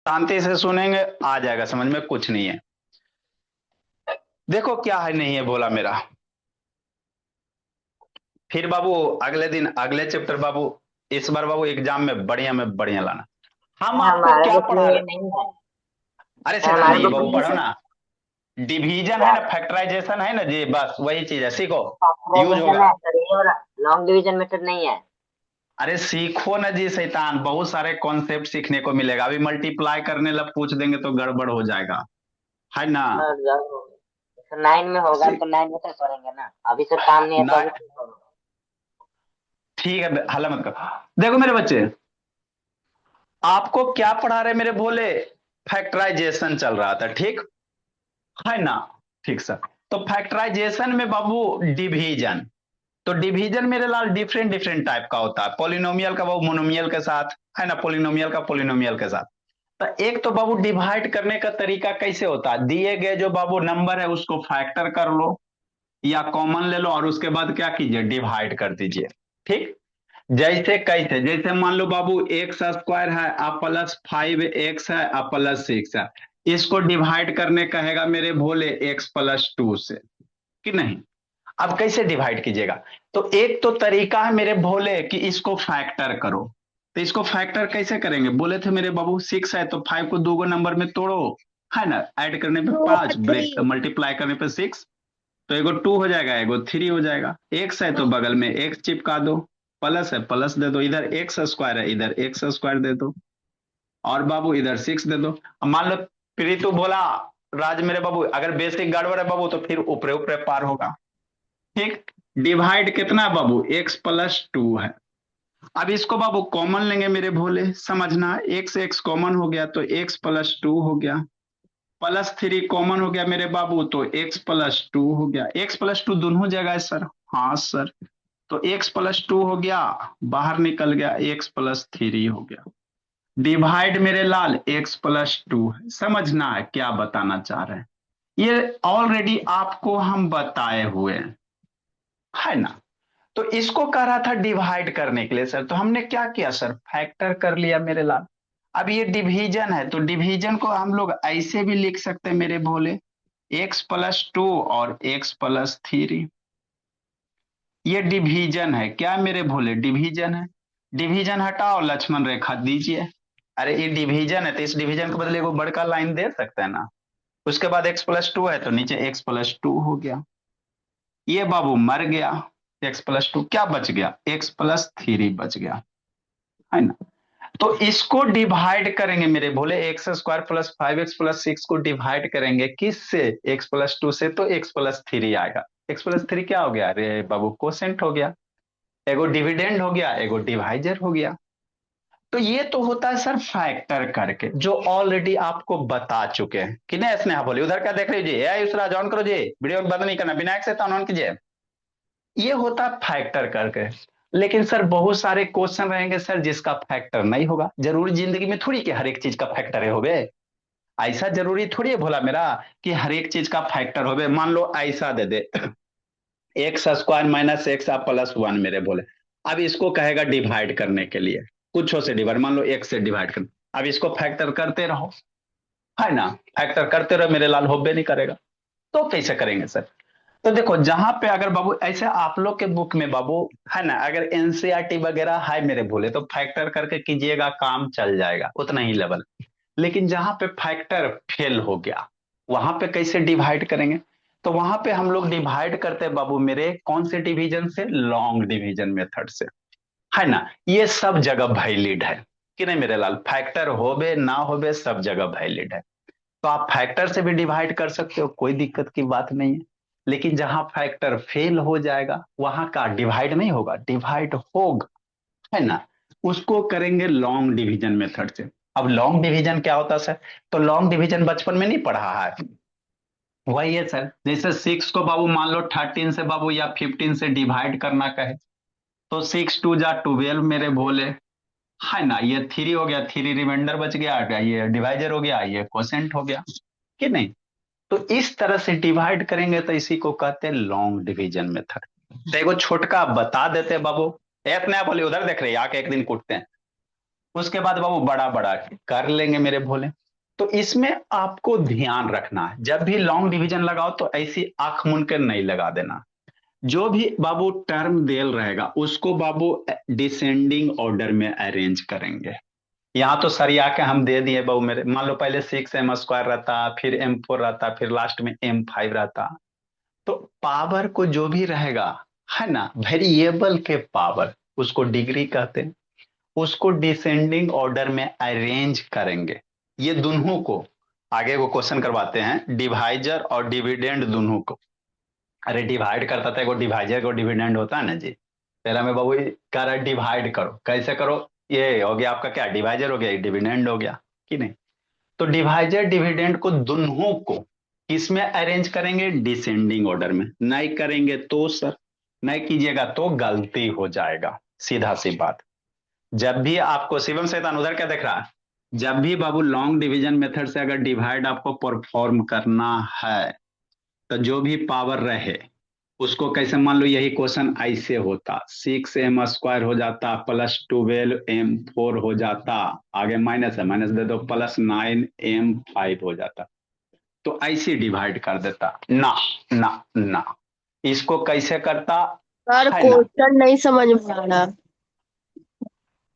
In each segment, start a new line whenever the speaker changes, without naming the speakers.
शांति से सुनेंगे, आ जाएगा समझ में, कुछ नहीं है। देखो क्या है नहीं है बोला मेरा। फिर बाबू अगले दिन अगले चैप्टर बाबू, इस बार बाबू एग्जाम में बढ़िया लाना। हम
सर
आपको
हमारे
क्या
बुक में
पढ़ा
ये
रहे।
नहीं है।
अरे
सर
शैतान
हमारे
जी
बुक
बाबू
में ये
पढ़ो
सब
ना। डिवीजन है
क्या
ना, फैक्टराइजेशन है ना जी, बस वही चीज है, सीखो। यूज
फैक्टराइजेशन
होगा।
है सर, ये वाला लॉन्ग डिवीजन मेथड नहीं है।
अरे सीखो ना जी शैतान, बहुत सारे कॉन्सेप्ट सीखने को मिलेगा। अभी मल्टीप्लाई करने लग पूछ देंगे तो गड़बड़ हो जाएगा, है ना।
सर जरूर। सर 9 में होगा
सी-
तो 9 में से करेंगे ना, अभी से काम नहीं है तो
ना,
अभी से करो।
ठीक है हल्ला मत करो। देखो मेरे बच्चे, आपको क्या पढ़ा रहे मेरे भोले। फैक्टराइजेशन चल रहा था, ठीक है ना। ठीक सर। तो फैक्टराइजेशन में बाबू डिवीजन, तो डिवीजन मेरे लाल डिफरेंट डिफरेंट टाइप का होता है। पोलिनोमियल का बाबू मोनोमियल के साथ, है ना, पोलिनोमियल का पोलिनोमियल के साथ। तो एक तो बाबू डिवाइड करने का तरीका कैसे होता है, दिए गए जो बाबू नंबर है उसको फैक्टर कर लो या कॉमन ले लो और उसके बाद क्या कीजिए, डिवाइड कर दीजिए। ठीक। जैसे कैसे, जैसे मान लो बाबू एक्स स्क्वायर है आप प्लस 5x है आप प्लस 6 है, इसको डिवाइड करने कहेगा मेरे भोले x+2 से, कि नहीं। अब कैसे डिवाइड कीजिएगा। तो एक तो तरीका है मेरे भोले कि इसको फैक्टर करो। तो इसको फैक्टर कैसे करेंगे, बोले थे मेरे बाबू 6 है तो 5 को दो गो नंबर में तोड़ो, है ना, ऐड करने पे 5, ब्रेक मल्टीप्लाई करने पे 6, तो एगो 2 हो जाएगा एगो 3 हो जाएगा। एक्स है तो बगल में एक्स चिपका दो, प्लस है प्लस दे दो, इधर एक्स स्क्वायर है इधर एक्स स्क्वायर दे दो, और बाबू इधर 6 दे दो। अब मान लो प्रीतु बोला राज मेरे बाबू अगर बेसिक गड़बड़ है बाबू तो फिर ऊपरे ऊपरे पार होगा। ठीक। डिवाइड कितना है बाबू, x+2 है। अब इसको बाबू कॉमन लेंगे मेरे भोले, समझना, एक्स एक्स कॉमन हो गया तो x+2 हो गया, +3 कॉमन हो गया मेरे बाबू तो x+2 हो गया। x+2 दोनों जगह है सर। हाँ सर। तो x+2 हो गया, बाहर निकल गया x+3 हो गया। डिवाइड मेरे लाल x+2 है, समझना है क्या बताना चाह रहे हैं। ये ऑलरेडी आपको हम बताए हुए हैं, है ना। तो इसको कह रहा था डिवाइड करने के लिए सर, तो हमने क्या किया सर, फैक्टर कर लिया मेरे लाल। अब ये डिवीजन है तो डिवीजन को हम लोग ऐसे भी लिख सकते हैं मेरे भोले, x+2 और x+3। ये डिवीजन है क्या मेरे भोले, डिवीजन है। डिवीजन हटाओ लक्ष्मण रेखा दीजिए। अरे ये डिवीजन है तो इस डिवीजन के बदले को बड़का लाइन दे सकते हैं ना। उसके बाद x+2 है तो नीचे x+2 हो गया। ये बाबू मर गया, x+2 क्या बच गया, x+3 बच गया, है ना। तो इसको डिवाइड करेंगे मेरे भोले, x² + 5x+6 को डिवाइड करेंगे किससे, x+2 से, तो x+3 आएगा। x+3 क्या हो गया, अरे बाबू कोसेंट हो गया। एगो डिविडेंड हो गया एगो डिवाइजर हो गया। तो ये तो होता है सर फैक्टर करके, जो ऑलरेडी आपको बता चुके हैं कि नहीं। स्नेहा बोली उधर क्या देख रही जी, उसराज ऑन करो जी, वीडियो बंद नहीं करना, विनायक से ऑन कीजिए। ये होता है फैक्टर करके। लेकिन सर बहुत सारे क्वेश्चन रहेंगे सर जिसका फैक्टर नहीं होगा, जरूरी जिंदगी में थोड़ी कि हर एक चीज का फैक्टर है होवे। ऐसा जरूरी थोड़ी है भोला मेरा कि हर एक चीज का फैक्टर होवे। मान लो ऐसा दे दे, x² - x+1 मेरे बोले। अब इसको कहेगा डिवाइड करने के लिए, कुछ से डिवाइड, मान लो x से डिवाइड कर, अब इसको फैक्टर करते रहो, है ना। फैक्टर करते रहो मेरे लाल, होबे नहीं करेगा। तो कैसे करेंगे सर। तो देखो जहां पे अगर बाबू ऐसे आप लोग के बुक में बाबू, है ना, अगर एनसीईआरटी वगैरह है मेरे बोले तो फैक्टर करके कीजिएगा काम चल जाएगा उतना ही लेवल। लेकिन जहां पे फैक्टर फेल हो गया वहां पे कैसे डिवाइड करेंगे। तो वहां पे हम लोग डिवाइड करते हैं बाबू मेरे कौन से डिवीजन से, लॉन्ग डिवीजन मेथड से, है ना। ये सब जगह वैलिड है कि नहीं मेरे लाल, फैक्टर होबे ना होबे सब जगह वैलिड है। तो आप फैक्टर से भी डिवाइड कर सकते हो, कोई दिक्कत की बात नहीं है। लेकिन जहां फैक्टर फेल हो जाएगा वहां का डिवाइड नहीं होगा, डिवाइड होगा, है ना, उसको करेंगे लॉन्ग डिवीजन मेथड से। अब लॉन्ग डिवीजन क्या होता है सर, तो लॉन्ग डिवीजन बचपन में नहीं पढ़ा है। वही है सर, जैसे 6 को बाबू मान लो 13 से बाबू या 15 से डिवाइड करना कहे, तो 6 × 2 = 12 मेरे भोले, है ना। ये 3 हो गया, 3 रिमाइंडर बच गया, ये डिवाइजर हो गया, ये क्वोशेंट हो गया, कि नहीं। तो इस तरह से डिवाइड करेंगे तो इसी को कहते हैं लॉन्ग डिवीजन मेथड। तो एगो छोटका बता देते हैं बाबू, एक नया बोली उधर देख रही है, आके एक दिन कूटते हैं। उसके बाद बाबू बड़ा बड़ा कर लेंगे मेरे भोले। तो इसमें आपको ध्यान रखना है, जब भी लॉन्ग डिवीजन लगाओ तो ऐसी आंख मूंद कर नहीं लगा देना। जो भी बाबू टर्म देल रहेगा उसको बाबू डिसेंडिंग ऑर्डर में अरेंज करेंगे। यहाँ तो सरिया के हम दे दिए बाबू मेरे, मान लो पहले 6m² रहता, फिर M4 रहता, फिर लास्ट में M5 रहता। तो पावर को जो भी रहेगा, है ना, वेरिएबल के पावर, उसको डिग्री कहते हैं, उसको डिसेंडिंग ऑर्डर में अरेंज करेंगे। ये दोनों को आगे वो क्वेश्चन करवाते हैं, डिवाइजर और डिविडेंड दोनों को। अरे डिवाइड करता था, एगो डिवाइजर को डिविडेंड होता है ना जी। तेरा में बाबू कह रहा है डिवाइड करो, कैसे करो? ये हो गया आपका क्या, डिवाइजर हो गया, डिविडेंड हो गया कि नहीं। तो डिवाइजर डिविडेंड को दोनों को किसमें अरेंज करेंगे? डिसेंडिंग ऑर्डर में। नहीं करेंगे तो सर, नहीं कीजिएगा तो गलती हो जाएगा, सीधा सी बात। जब भी आपको शिवम शैतान उधर क्या देख रहा है, जब भी बाबू लॉन्ग डिवीजन मेथड से अगर डिवाइड आपको परफॉर्म करना है, तो जो भी पावर रहे उसको कैसे, मान लो यही क्वेश्चन ऐसे होता, 6m² हो जाता प्लस 12m4 हो जाता, आगे माइनस है माइनस दे दो, प्लस 9m5 हो जाता। तो ऐसे डिवाइड कर देता ना, ना ना, इसको कैसे करता,
सर
है ना।
क्वेश्चन नहीं समझ में आ रहा।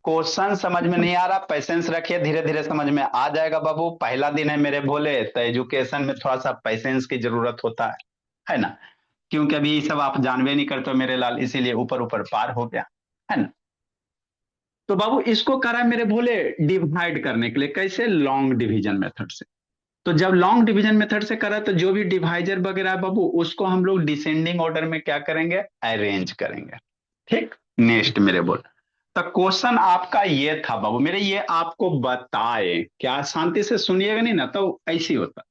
क्वेश्चन समझ में नहीं आ रहा, पैसेंस रखिए, धीरे धीरे समझ में आ जाएगा बाबू। पहला दिन है मेरे भोले, तो एजुकेशन में थोड़ा सा पैसेंस की जरूरत होता है ना, क्योंकि अभी ये सब आप जानवे नहीं करते हो मेरे लाल, इसीलिए ऊपर ऊपर पार हो गया, है ना। तो बाबू इसको करा मेरे भोले डिवाइड करने के लिए, कैसे? लॉन्ग डिवीजन मेथड से। तो जब लॉन्ग डिवीजन मेथड से करा तो जो भी डिवाइजर वगैरह है बाबू, उसको हम लोग डिसेंडिंग ऑर्डर में क्या करेंगे? अरेंज करेंगे। ठीक, नेक्स्ट मेरे बोल। तो क्वेश्चन आपका ये था बाबू मेरे, ये आपको बताए क्या, शांति से सुनिएगा नहीं ना तो ऐसी होता।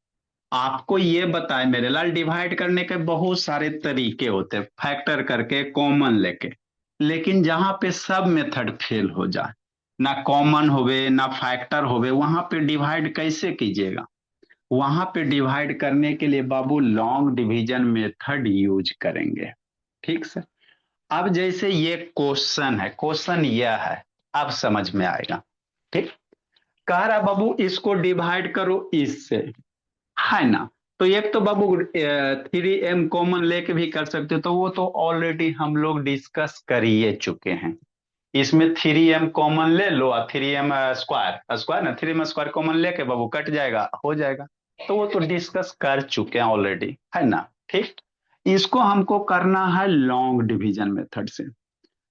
आपको ये बताए मेरे लाल, डिवाइड करने के बहुत सारे तरीके होते हैं, फैक्टर करके, कॉमन लेके। लेकिन जहां पे सब मेथड फेल हो जाए, ना कॉमन होवे ना फैक्टर होवे, वहां पे डिवाइड कैसे कीजिएगा? वहां पे डिवाइड करने के लिए बाबू लॉन्ग डिवीजन मेथड यूज करेंगे। ठीक सर। अब जैसे ये क्वेश्चन है, क्वेश्चन यह है, अब समझ में आएगा। ठीक, कह रहा बाबू इसको डिवाइड करो इससे, है ना। तो एक तो बाबू 3m कॉमन लेके भी कर सकते हो, तो वो तो ऑलरेडी हम लोग डिस्कस कर ही चुके हैं। इसमें 3m कॉमन ले लो, 3m² स्क्वायर ना, 3m² कॉमन लेके बाबू कट जाएगा, हो जाएगा। तो वो तो डिस्कस कर चुके हैं ऑलरेडी, है ना। ठीक, इसको हमको करना है लॉन्ग डिवीजन मेथड से।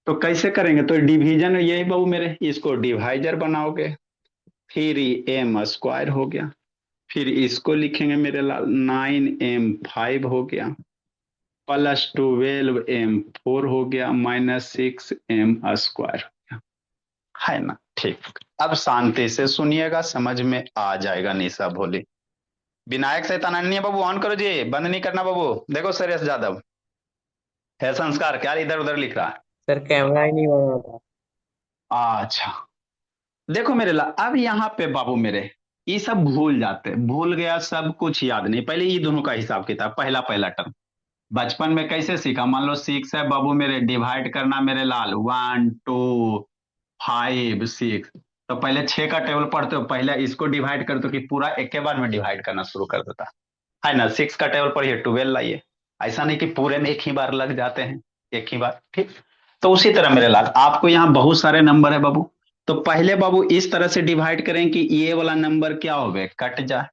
तो कैसे करेंगे? तो डिवीजन यही बाबू मेरे, इसको डिवाइजर बनाओगे, 3m² हो गया, फिर इसको लिखेंगे मेरे लाल 9m5 हो गया, प्लस 12m4 हो गया, माइनस 6m² है ना। ठीक, अब शांति से सुनिएगा, समझ में आ जाएगा निशा भोली। विनायक शैतान अन्य बाबू ऑन करो जी, बंद नहीं करना बाबू। देखो सुरेश यादव है संस्कार, क्या इधर उधर लिख रहा है?
सर कैमरा ही नहीं बन रहा था।
अच्छा, देखो मेरे ला, अब यहाँ पे बाबू मेरे ये सब भूल जाते, भूल गया, सब कुछ याद नहीं। पहले ये दोनों का हिसाब किताब, पहला पहला टर्म बचपन में कैसे सीखा, मान लो 6 है बाबू मेरे, डिवाइड करना मेरे लाल 1 2 5 6। तो पहले 6 का टेबल पढ़ते हो, पहले इसको डिवाइड करते हो कि पूरा एक के बार में डिवाइड करना शुरू कर देता है ना। 6 का टेबल पढ़िए, 12 लाइए, ऐसा नहीं कि पूरे में एक ही बार लग जाते हैं, एक ही बार। ठीक, तो उसी तरह मेरे लाल आपको यहाँ बहुत सारे नंबर है बाबू। तो पहले बाबू इस तरह से डिवाइड करें कि ये वाला नंबर क्या हो गए, कट जाए।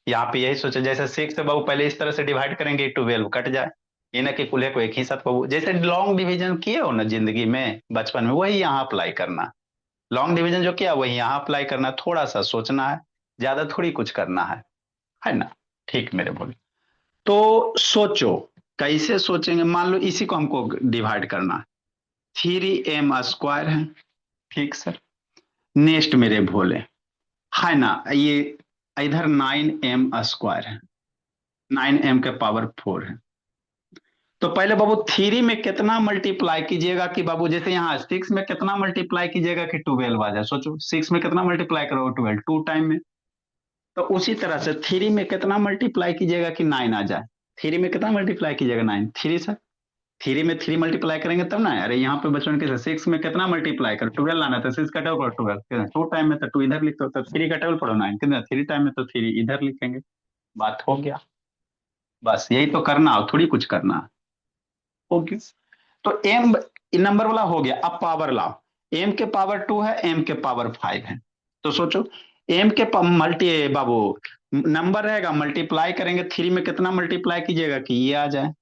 यहाँ पे यही सोचे, जैसे 6 से बाबू पहले इस तरह से डिवाइड करेंगे 12 कट जाए, ये ना कि कुल्हे को एक ही साथ बाबू, जैसे लॉन्ग डिवीजन किए हो ना जिंदगी में बचपन में, वही यहाँ अप्लाई करना। लॉन्ग डिवीजन जो किया वही यहाँ अप्लाई करना, थोड़ा सा सोचना है, ज्यादा थोड़ी कुछ करना है ना। ठीक मेरे बोले, तो सोचो कैसे सोचेंगे। मान लो इसी को हमको डिवाइड करना है, 3m² है। ठीक सर, नेक्स्ट मेरे भोले, है ना, ये इधर 9m² है, 9m के पावर 4 है। तो पहले बाबू 3 में कितना मल्टीप्लाई कीजिएगा कि बाबू, जैसे यहाँ 6 में कितना मल्टीप्लाई कीजिएगा कि 12 आ जाए, सोचो 6 में कितना मल्टीप्लाई करोगे, 12 टू टाइम में। तो उसी तरह से 3 में कितना मल्टीप्लाई कीजिएगा कि 9 आ जाए, 3 में कितना मल्टीप्लाई कीजिएगा, 9, 3 सर थ्री में थ्री मल्टीप्लाई करेंगे तब ना। अरे यहाँ पे बच्चों के सिक्स में कितना मल्टीप्लाई कर, 12 लाना था, सिक्स का टेबल पढ़ो 12, टू टाइम में तो टू इधर लिखते हो, तो थ्री का टेबल पढ़ो 9, कितना थ्री टाइम में तो थ्री इधर लिखेंगे, बात हो गया। बस यही तो करना हो, थोड़ी कुछ करना। ओके, तो एम नंबर वाला हो गया। अब पावर लाओ, एम के पावर 2 है, एम के पावर 5 है, तो सोचो एम के मल्टी बाबू नंबर रहेगा, मल्टीप्लाई करेंगे, थ्री में कितना मल्टीप्लाई कीजिएगा कि ये आ जाए।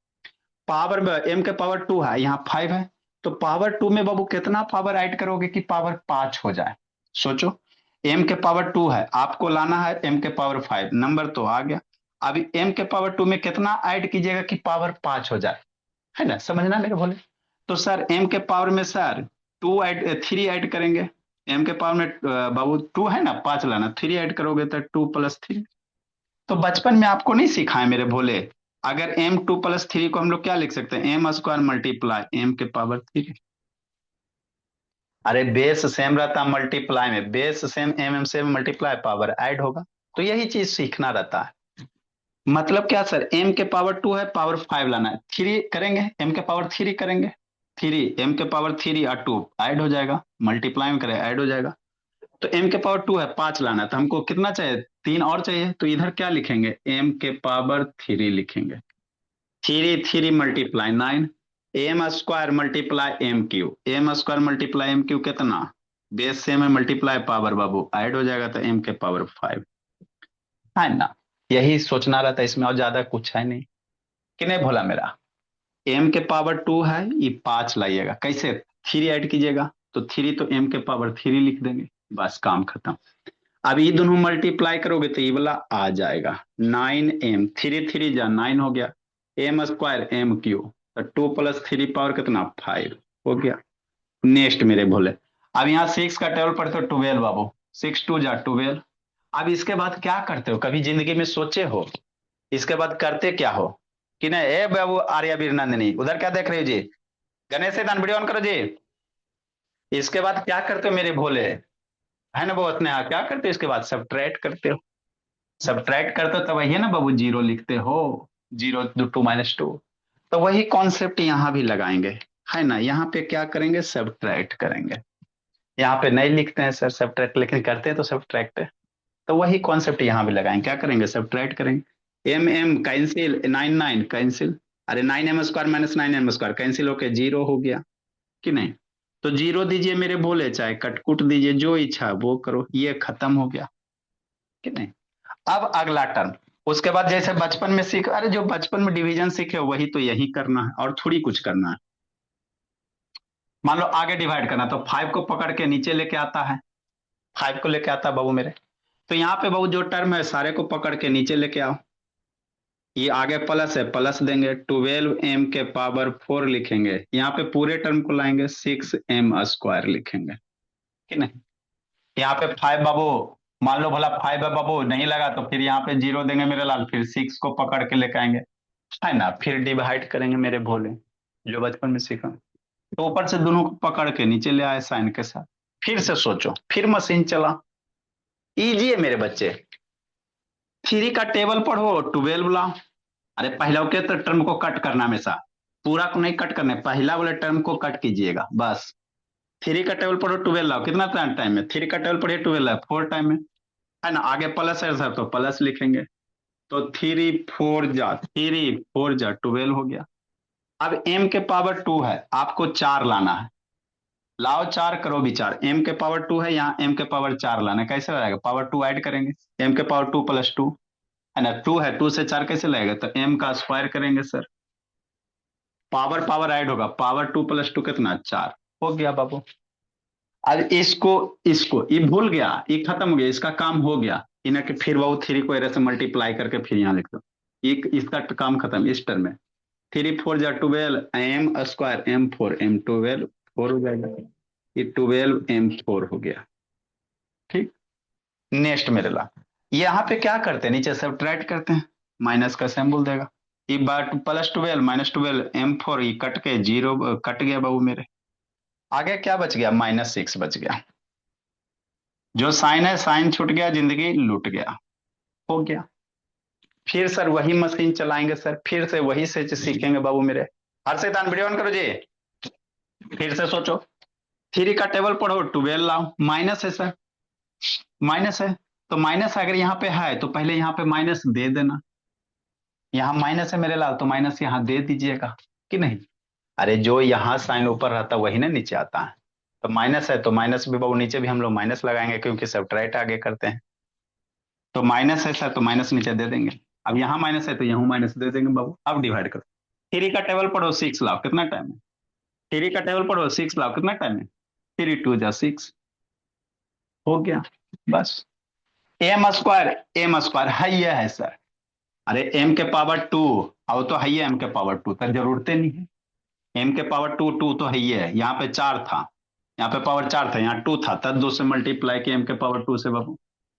पावर में एम के पावर 2 है, यहाँ 5 है, तो पावर 2 में बाबू कितना पावर ऐड करोगे कि पावर 5 हो जाए। सोचो, एम के पावर 2 है, आपको लाना है एम के पावर 5, नंबर तो आ गया। अभी एम के पावर 2 में कितना ऐड कीजिएगा कि पावर 5 हो जाए, है ना, समझना मेरे बोले। तो सर एम के पावर में sir two add three add करेंगे, एम के पावर में बाबू टू है ना, 5 लाना, थ्री ऐड करोगे तो 2 + 3। तो बचपन में आपको नहीं सिखाए मेरे भोले, अगर एम 2 + 3 को हम लोग क्या लिख सकते हैं, एम स्क्वायर मल्टीप्लाई एम के पावर 3। अरे बेस सेम रहता, मल्टीप्लाई में base same, M M same multiply power add होगा, तो यही चीज सीखना रहता है। मतलब क्या सर, एम के पावर 2 है, पावर 5 लाना है, थ्री करेंगे, एम के पावर 3 करेंगे, थ्री एम के पावर 3 और 2 ऐड हो जाएगा, मल्टीप्लाई में करें ऐड हो जाएगा। तो एम के पावर 2 है, 5 लाना है, तो हमको कितना चाहिए, 3 और चाहिए, तो इधर क्या लिखेंगे, एम के पावर 3 लिखेंगे, three three multiply 9, M square multiply M cube, M square multiply M cube कितना, बेस सेम है, मल्टीप्लाई पावर बाबू ऐड हो जाएगा, तो एम के पावर 5, है ना। यही सोचना रहता है इसमें, और ज्यादा कुछ है नहीं कि नहीं भोला मेरा। एम के पावर 2 है, ये 5 लाइएगा, कैसे, थ्री ऐड कीजिएगा, तो थ्री तो एम के पावर 3 लिख देंगे, बस काम खत्म। अब ये दोनों मल्टीप्लाई करोगे तो ये वाला आ जाएगा, 9m, थ्री थ्री जा 9 हो गया, एम स्क्वायर एम क्यू, तो 2 + 3 पावर कितना, 5 हो गया। नेक्स्ट मेरे भोले, अब यहाँ 6 का टेबल पढ़ते हो 12 बाबू, 6 2 जा 12। अब इसके बाद क्या करते हो, कभी जिंदगी में सोचे हो इसके बाद करते क्या हो कि नहीं, ए बाबू आर्या वीर नंदिनी, उधर क्या देख रहे हो जी, गणेश से वीडियो ऑन करो जी। इसके बाद क्या करते हो मेरे भोले, है ना, बहुत ने क्या करते हो इसके बाद, सब्ट्रैक्ट करते हो, सब्ट्रैक्ट करते हो तो वही है ना बाबू, जीरो लिखते हो, 0 2 - 2, तो वही कॉन्सेप्ट यहाँ भी लगाएंगे, है ना। यहाँ पे क्या करेंगे, सब्ट्रैक्ट करेंगे, यहाँ पे नहीं लिखते हैं सर सब्ट्रैक्ट, लेकिन करते हैं तो सब्ट्रैक्ट है, तो वही कॉन्सेप्ट यहाँ भी लगाएंगे, क्या करेंगे, सब्ट्रैक्ट करेंगे, एम एम कैंसिल, 9 9 कैंसिल, अरे 9m² - 9m² कैंसिल होके 0 हो गया कि नहीं। तो 0 दीजिए मेरे भोले, चाहे कटकुट दीजिए, जो इच्छा वो करो, ये खत्म हो गया कि नहीं। अब अगला टर्म, उसके बाद जैसे बचपन में सीख, अरे जो बचपन में डिवीजन सीखे वही तो यही करना है, और थोड़ी कुछ करना है। मान लो आगे डिवाइड करना, तो 5 को पकड़ के नीचे लेके आता है, 5 को लेके आता है बाबू मेरे, तो यहाँ पे बाबू जो टर्म है सारे को पकड़ के नीचे लेके आओ, ये आगे प्लस है, प्लस देंगे, 12m के पावर 4 लिखेंगे, यहाँ पे पूरे टर्म को लाएंगे, 6m² लिखेंगे कि नहीं। यहाँ पे 5 बाबू, मान लो भला 5 है बाबू, नहीं लगा तो फिर यहाँ पे 0 देंगे मेरे लाल, फिर 6 को पकड़ के लेके आएंगे, है ना, फिर डिवाइड करेंगे मेरे भोले, जो बचपन में सीखा, तो ऊपर से दोनों को पकड़ के नीचे ले आए साइन के साथ, फिर से सोचो, फिर मशीन चला, इजी है मेरे बच्चे। थ्री का टेबल पढ़ो, 12 लाओ, अरे पहला के तो टर्म को कट करना हमेशा, पूरा को नहीं कट करना, पहला वाले टर्म को कट कीजिएगा बस। थ्री का टेबल पढ़ो, 12 लाओ, कितना टाइम में, थ्री का टेबल पढ़िए 12 है, 4 टाइम में, है ना, आगे प्लस है सर तो प्लस लिखेंगे, तो 3 4 जा 12 हो गया। अब m के पावर 2 है, आपको 4 लाना है, लाओ 4 करो विचार, m के पावर 2 है, यहाँ m के पावर 4 लाना है, कैसे लाएगा, पावर 2 ऐड करेंगे, m के पावर 2 + 2, है ना, 2 है, 2 से 4 कैसे लाएगा, तो m का स्क्वायर करेंगे सर, पावर पावर ऐड होगा, पावर 2 + 2 कितना, 4 हो गया बाबू। अब इसको इसको ये भूल गया, ये खत्म हो गया, इसका काम हो गया, इन्हें कि फिर वो थ्री को ऐसे मल्टीप्लाई करके फिर यहाँ लिख दो, एक इसका काम खत्म इस टर्म में, 3 4 जा 12, m² m4 m12 4 हो जाएगा, ये 12m4 हो गया, ठीक। नेक्स्ट मेरे ला, यहाँ पे क्या करते हैं, नीचे सब्ट्रैक्ट करते हैं, माइनस का सिंबल देगा, ये बार +12 -12 m4, ये कट के 0 कट गया बाबू मेरे, आगे क्या बच गया, -6 बच गया, जो साइन है साइन छूट गया, जिंदगी लूट गया, हो गया। फिर सर वही मशीन चलाएंगे सर, फिर से वही से सीखेंगे बाबू मेरे, हर शैतान वीडियो ऑन करो जी, फिर से सोचो। 3 का टेबल पढ़ो, 12 लाओ। माइनस है सर, माइनस है, तो माइनस अगर यहाँ पे है तो पहले यहाँ पे माइनस दे देना। यहाँ माइनस है मेरे लाल, तो माइनस यहाँ दे दीजिएगा कि नहीं। अरे जो यहाँ साइन ऊपर रहता वही ना नीचे आता है, तो माइनस है तो माइनस भी बाबू नीचे भी हम लोग माइनस लगाएंगे क्योंकि सब्ट्रैक्ट आगे करते हैं। तो माइनस है सर तो माइनस नीचे दे देंगे। अब यहाँ माइनस है तो यहाँ माइनस दे देंगे बाबू। अब डिवाइड करो। 3 का टेबल पढ़ो, 6 लाओ, कितना टाइम है। 3 का टेबल पढ़ो, 6 लाओ, कितना टाइम है। 3 2 जा 6, हो गया बस। एम स्क्वायर, एम स्क्वायर है ये है सर। अरे एम के पावर 2, अब तो है ये एम के पावर 2, तो जरूरत नहीं है। एम के पावर 2, 2 तो है ये है, यहाँ पे 4 था, यहाँ पे पावर 4 था, यहाँ 2 था, तब 2 से मल्टीप्लाई किया एम के पावर 2 से बाबू।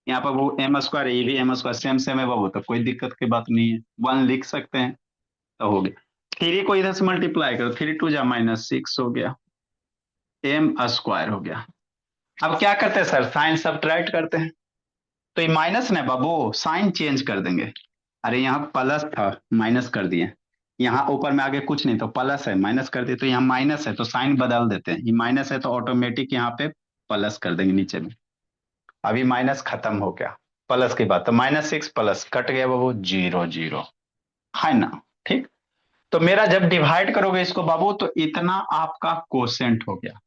यहाँ पर वो एम स्क्वायर, ये भी एम स्क्वायर, सेम सेम है बाबू, तो कोई दिक्कत की बात नहीं है, 1 लिख सकते हैं, तो हो गया। 3 को इधर से मल्टीप्लाई करो, 3 2 जा -6 हो गया, एम स्क्वायर हो गया। अब क्या करते हैं सर, साइन सब्ट्रैक्ट करते हैं, तो ये माइनस ना बाबू, साइन चेंज कर देंगे। अरे यहाँ प्लस था, माइनस कर दिए, यहाँ ऊपर में आगे कुछ नहीं तो प्लस है, माइनस कर दिए, तो यहाँ माइनस है तो साइन बदल देते हैं, ये माइनस है तो ऑटोमेटिक यहाँ पे प्लस कर देंगे नीचे में। अभी माइनस खत्म हो गया, प्लस की बात, तो -6 प्लस कट गया बाबू, 0 0, है ना। ठीक, तो मेरा जब डिवाइड करोगे इसको बाबू तो इतना आपका कोसेंट हो गया,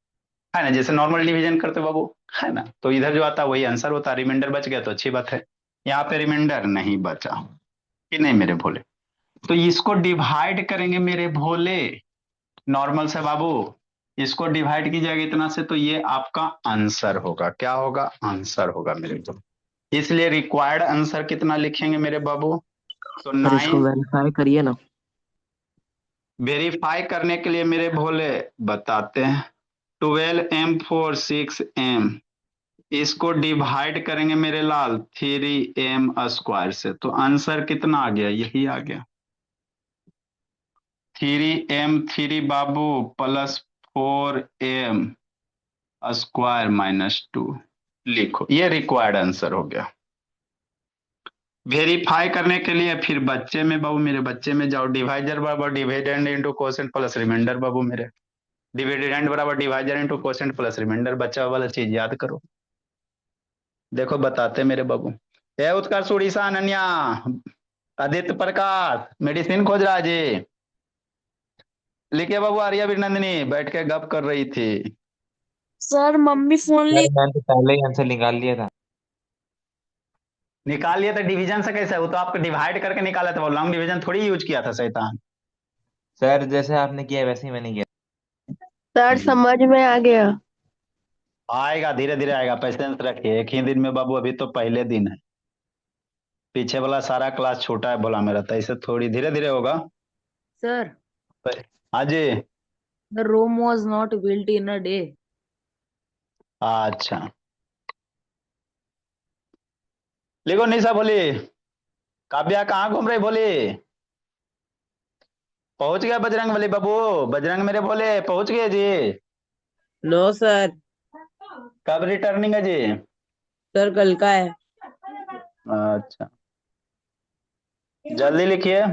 है ना, जैसे नॉर्मल डिवीजन करते बाबू, है ना। तो इधर जो आता वही आंसर होता, रिमाइंडर बच गया तो अच्छी बात है। यहाँ पे रिमाइंडर नहीं बचा कि नहीं मेरे भोले, तो इसको डिवाइड करेंगे मेरे भोले नॉर्मल से बाबू, इसको डिवाइड कीजिएगा इतना से, तो ये आपका आंसर होगा, क्या होगा, आंसर होगा मेरे को। इसलिए रिक्वायर्ड आंसर कितना लिखेंगे मेरे बाबू, तो
सर इसको
9।
वेरीफाई करिए ना।
वेरीफाई करने के लिए मेरे भोले बताते हैं, 12m4 6m, इसको डिवाइड करेंगे मेरे लाल 3m स्क्वायर से, तो आंसर कितना आ गया, यही आ गया 3m3 बाबू +4m स्क्वायर -2, लिखो, ये रिक्वायर्ड आंसर हो गया। वेरीफाई करने के लिए फिर बच्चे में बाबू, मेरे बच्चे में जाओ, डिवाइजर बराबर dividend into quotient plus remainder बाबू, मेरे डिविडेंड बराबर divisor into quotient plus remainder, बच्चा वाला चीज याद करो। देखो बताते मेरे बाबू, ए उत्कर्ष उड़ीसा, अनन्या, आदित्य प्रकाश मेडिसिन खोज रहा है जी, लिखे बाबू, आर्या बिरनंदिनी बैठ के गप कर रही थी।
सर मम्मी फोन ले।
सर मैंने तो पहले ही आंसर निकाल लिया था।
निकाल लिया तो डिवीजन से कैसे, वो तो आपको डिवाइड करके निकाला था, वो लॉन्ग डिवीजन थोड़ी यूज किया था शैतान।
सर जैसे आपने किया वैसे ही मैंने किया।
सर समझ में आ गया।
आएगा, धीरे धीरे आएगा, पेशेंस रखिए, एक ही दिन में बाबू, अभी तो पहले दिन है, पीछे वाला सारा क्लास छोटा है बोला मेरा, तो ऐसे थोड़ी धीरे धीरे होगा।
सर
हाँ जी,
the Rome was not built in a day.
अच्छा लिखो निशा बोली, काव्या कहाँ घूम रही बोली, पहुंच गया बजरंग बली बाबू, बजरंग मेरे बोले पहुंच गए जी,
नो सर।
कब रिटर्निंग है जी।
सर कल का है।
अच्छा जल्दी लिखिए,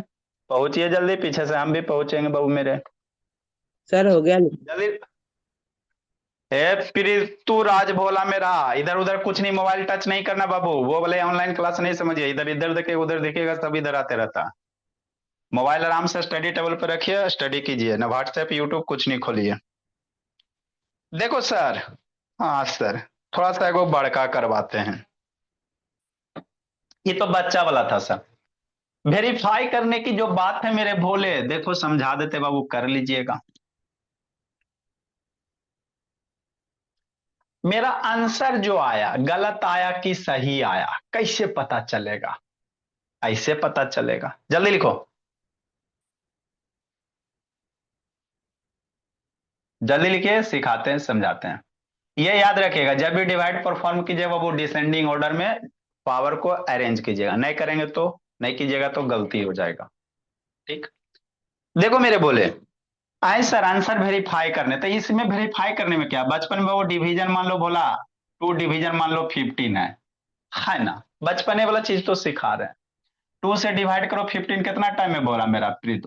पहुंचिए जल्दी, पीछे से हम भी पहुंचेंगे बाबू मेरे,
सर हो गया।
जल्दी। तू राज भोला मेरा, इधर उधर कुछ नहीं, मोबाइल टच नहीं करना बाबू, वो वाले ऑनलाइन क्लास नहीं समझिए, इधर इधर देखे उधर दिखेगा, सब इधर आते रहता। मोबाइल आराम से स्टडी टेबल पर रखिए, स्टडी कीजिए ना, व्हाट्सएप यूट्यूब कुछ नहीं खोलिए। देखो सर, हाँ सर, थोड़ा सा एगो बड़का करवाते हैं, ये तो बच्चा वाला था सर। वेरीफाई करने की जो बात है मेरे भोले, देखो समझा देते बाबू, कर लीजिएगा। मेरा आंसर जो आया गलत आया कि सही आया, कैसे पता चलेगा, ऐसे पता चलेगा, जल्दी लिखो, जल्दी लिखिए, सिखाते हैं समझाते हैं। ये याद रखिएगा, जब भी डिवाइड परफॉर्म कीजिएगा वो डिसेंडिंग ऑर्डर में पावर को अरेंज कीजिएगा, नहीं करेंगे तो, नहीं कीजिएगा तो गलती हो जाएगा। ठीक, देखो मेरे बोले आए सर आंसर वेरीफाई करने, तो इसमें वेरीफाई करने में क्या, बचपन में वो डिवीजन मान लो बोला, 2 डिवीजन मान लो 15 है ना, बचपने वाला चीज तो सिखा रहे हैं। 2 से डिवाइड करो 15, कितना टाइम में बोला मेरा प्रीत,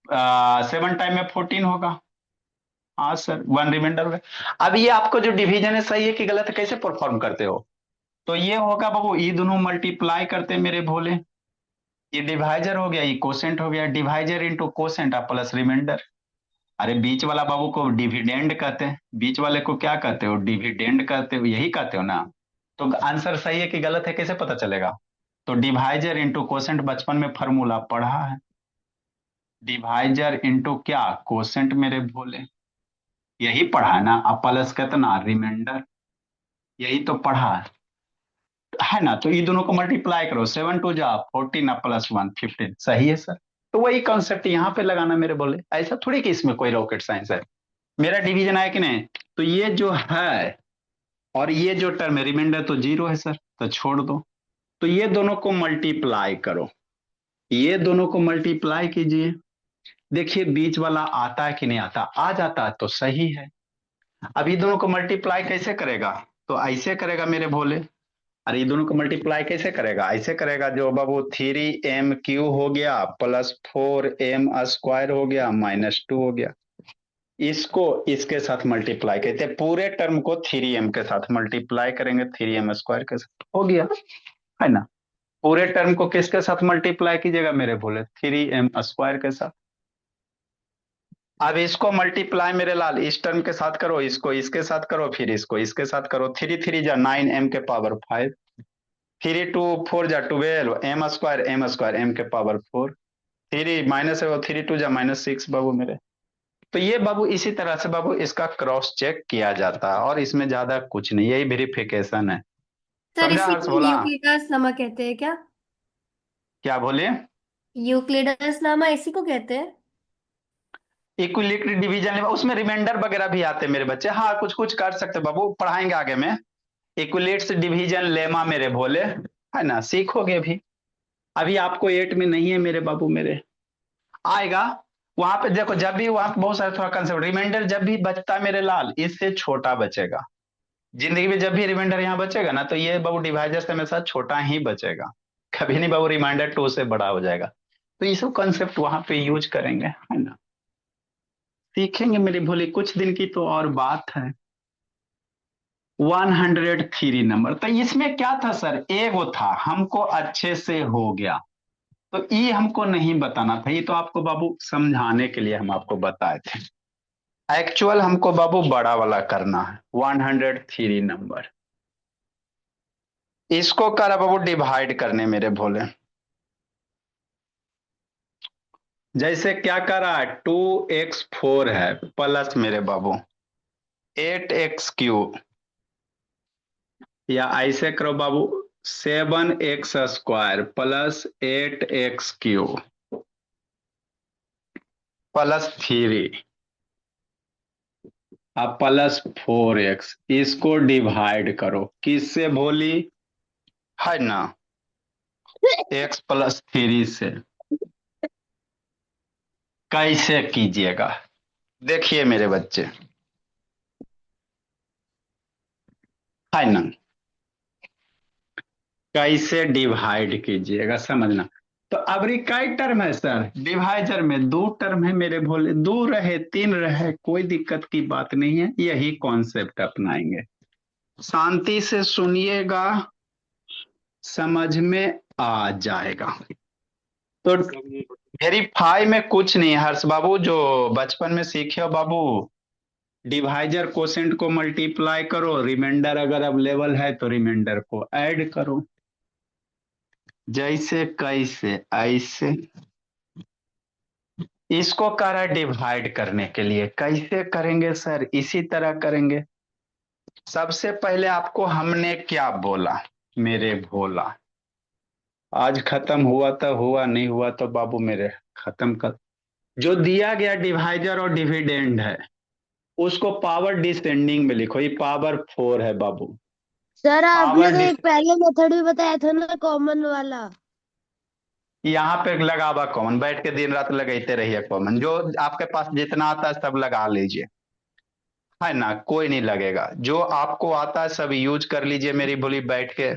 7 टाइम में 14 होगा। हाँ सर, 1 रिमाइंडर हो गया। अब ये आपको जो डिवीजन है सही है कि गलत है, कैसे परफॉर्म करते हो? तो ये होगा बाबू, ये दोनों मल्टीप्लाई करते हैं मेरे भोले, ये डिवाइजर हो गया, ये कोसेंट हो गया, divisor into quotient plus remainder. अरे बीच वाला बाबू को डिविडेंड कहते हैं, बीच वाले को क्या कहते हो? डिविडेंड कहते हो, यही कहते हो ना? तो आंसर सही है कि गलत है कैसे पता चलेगा? तो डिवाइजर इंटू कोसेंट बचपन में फॉर्मूला पढ़ा है, डिवाइजर इंटू क्या? कोसेंट मेरे भोले, यही पढ़ा है ना? अब प्लस कितना? रिमाइंडर, यही तो पढ़ा है ना? तो ये दोनों को मल्टीप्लाई करो, 7 टू जा 14 प्लस 1 15, सही है सर। तो वही कॉन्सेप्ट यहाँ पे लगाना मेरे बोले, ऐसा थोड़ी कि इसमें कोई रॉकेट साइंस है। मेरा डिवीजन आया कि नहीं? तो ये जो है और ये जो टर्म है रिमाइंडर तो जीरो है सर, तो छोड़ दो। तो ये दोनों को मल्टीप्लाई करो, ये दोनों को मल्टीप्लाई कीजिए, देखिए बीच वाला आता है कि नहीं आता? आ जाता है तो सही है। अब ये दोनों को मल्टीप्लाई कैसे करेगा? तो ऐसे करेगा मेरे भोले। अरे ये दोनों को मल्टीप्लाई कैसे करेगा? ऐसे करेगा, जो बाबू 3m³ हो गया प्लस 4m² हो गया माइनस 2 हो गया, इसको इसके साथ मल्टीप्लाई कहते हैं, पूरे टर्म को 3m के साथ मल्टीप्लाई करेंगे, 3m² के साथ हो गया, है ना? पूरे टर्म को किसके साथ मल्टीप्लाई कीजिएगा मेरे भोले? 3m² के साथ। अब इसको मल्टीप्लाई मेरे लाल इस टर्म के साथ करो, इसको इसके साथ करो, फिर इसको इसके साथ करो, 3 3 जा 9m के पावर 5, 3 2 4 जा 12 m² m के पावर 4, 3 माइनस है वो 3 2 जा -6 बाबू मेरे। तो ये बाबू इसी तरह से बाबू इसका क्रॉस चेक किया जाता है, और इसमें ज्यादा कुछ नहीं, यही वेरिफिकेशन है।
सर
समझा
इसी
हर्ष?
को
बोला
यूक्लिडस नामा कहते हैं क्या?
क्या बोले?
यूक्लिडस नामा इसी को कहते हैं?
इक्विलिब्रियम डिवीजन उसमें रिमाइंडर वगैरह भी आते हैं मेरे बच्चे, हाँ कुछ कुछ कर सकते बाबू, पढ़ाएंगे आगे में। इक्विलिब्रियम डिवीजन लेमा मेरे भोले, है ना? सीखोगे भी, अभी आपको 8 में नहीं है मेरे बाबू मेरे, आएगा। वहां पे देखो, जब भी वहां पे बहुत सारे थोड़ा कंसेप्ट, रिमाइंडर जब भी बचता है मेरे लाल इससे छोटा बचेगा, जिंदगी में जब भी रिमाइंडर यहाँ बचेगा ना, तो ये बाबू डिवाइजर से हमेशा छोटा ही बचेगा, कभी नहीं बाबू रिमाइंडर 2 से बड़ा हो जाएगा। तो ये सब कंसेप्ट वहां पे यूज करेंगे, है ना? सीखेंगे मेरे भोले, कुछ दिन की तो और बात है। 103 नंबर, तो इसमें क्या था सर? एगो था, हमको अच्छे से हो गया, तो ये हमको नहीं बताना था, ये तो आपको बाबू समझाने के लिए हम आपको बताए थे। एक्चुअल हमको बाबू बड़ा वाला करना है, 103 नंबर। इसको करा बाबू डिवाइड करने मेरे भोले, जैसे क्या करा? 2x4 है प्लस मेरे बाबू 8x³ या ऐसे करो बाबू 7x² प्लस 8x³ प्लस 3 अब प्लस 4x, इसको डिवाइड करो किससे भोली? है ना? x प्लस 3 से। कैसे कीजिएगा देखिए मेरे बच्चे, है ना? कैसे डिवाइड कीजिएगा समझना। तो अबरी कई टर्म है सर? डिवाइजर में 2 टर्म है मेरे भोले, 2 रहे 3 रहे कोई दिक्कत की बात नहीं है, यही कॉन्सेप्ट अपनाएंगे। शांति से सुनिएगा, समझ में आ जाएगा। तो वेरीफाई में कुछ नहीं है हर्ष बाबू, जो बचपन में सीखे हो बाबू, डिवाइजर कोसेंट को मल्टीप्लाई करो, रिमाइंडर अगर अवेलेबल है तो रिमाइंडर को ऐड करो, जैसे कैसे ऐसे। इसको करा डिवाइड करने के लिए, कैसे करेंगे सर? इसी तरह करेंगे। सबसे पहले आपको हमने क्या बोला मेरे भोला? आज खत्म हुआ तो हुआ, नहीं हुआ तो बाबू मेरे खत्म कर। जो दिया गया डिवाइजर और डिविडेंड है उसको पावर डिसेंडिंग में लिखो, ये पावर 4 है बाबू।
सर आपने
पावर
तो एक पहले मेथड भी बताया था ना, कॉमन वाला।
यहाँ पे लगावा कॉमन, बैठ के दिन रात लगाते रहिए कॉमन, जो आपके पास जितना आता है सब लगा लीजिए, है ना? कोई नहीं लगेगा, जो आपको आता है सब यूज कर लीजिए मेरी बोली, बैठ के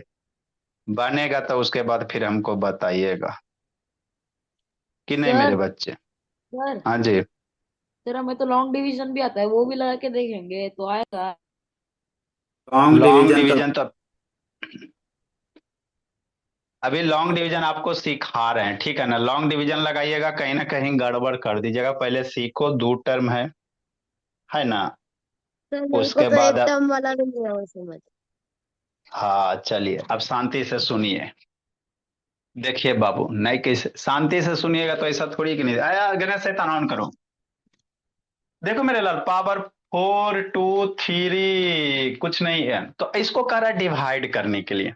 बनेगा तो उसके बाद फिर हमको बताइएगा कि नहीं
सर
मेरे बच्चे?
सर
हाँ जी।
सर हमें तो लॉन्ग डिवीजन भी आता है, वो भी लगा के देखेंगे तो आएगा।
लॉन्ग
लॉन्ग
डिवीजन तो
डिवीजन तो अभी लॉन्ग डिवीजन आपको सिखा रहे हैं, ठीक है ना। लॉन्ग डिवीजन लगाइएगा, कहीं ना कहीं गड़बड़ कर दीजिएगा। पहले सीखो, दो टर्म है ना।
सर मेरे को
उसके
तो
बाद
एक टर्म वाला नहीं आया समझ।
हाँ चलिए, अब शांति से सुनिए। देखिए बाबू, नहीं कैसे शांति से सुनिएगा तो ऐसा थोड़ी कि नहीं आया। गणेश शैतान ऑन करो। देखो मेरे लाल, पावर 4 2 3 कुछ नहीं है, तो इसको कह रहा है डिवाइड करने के लिए।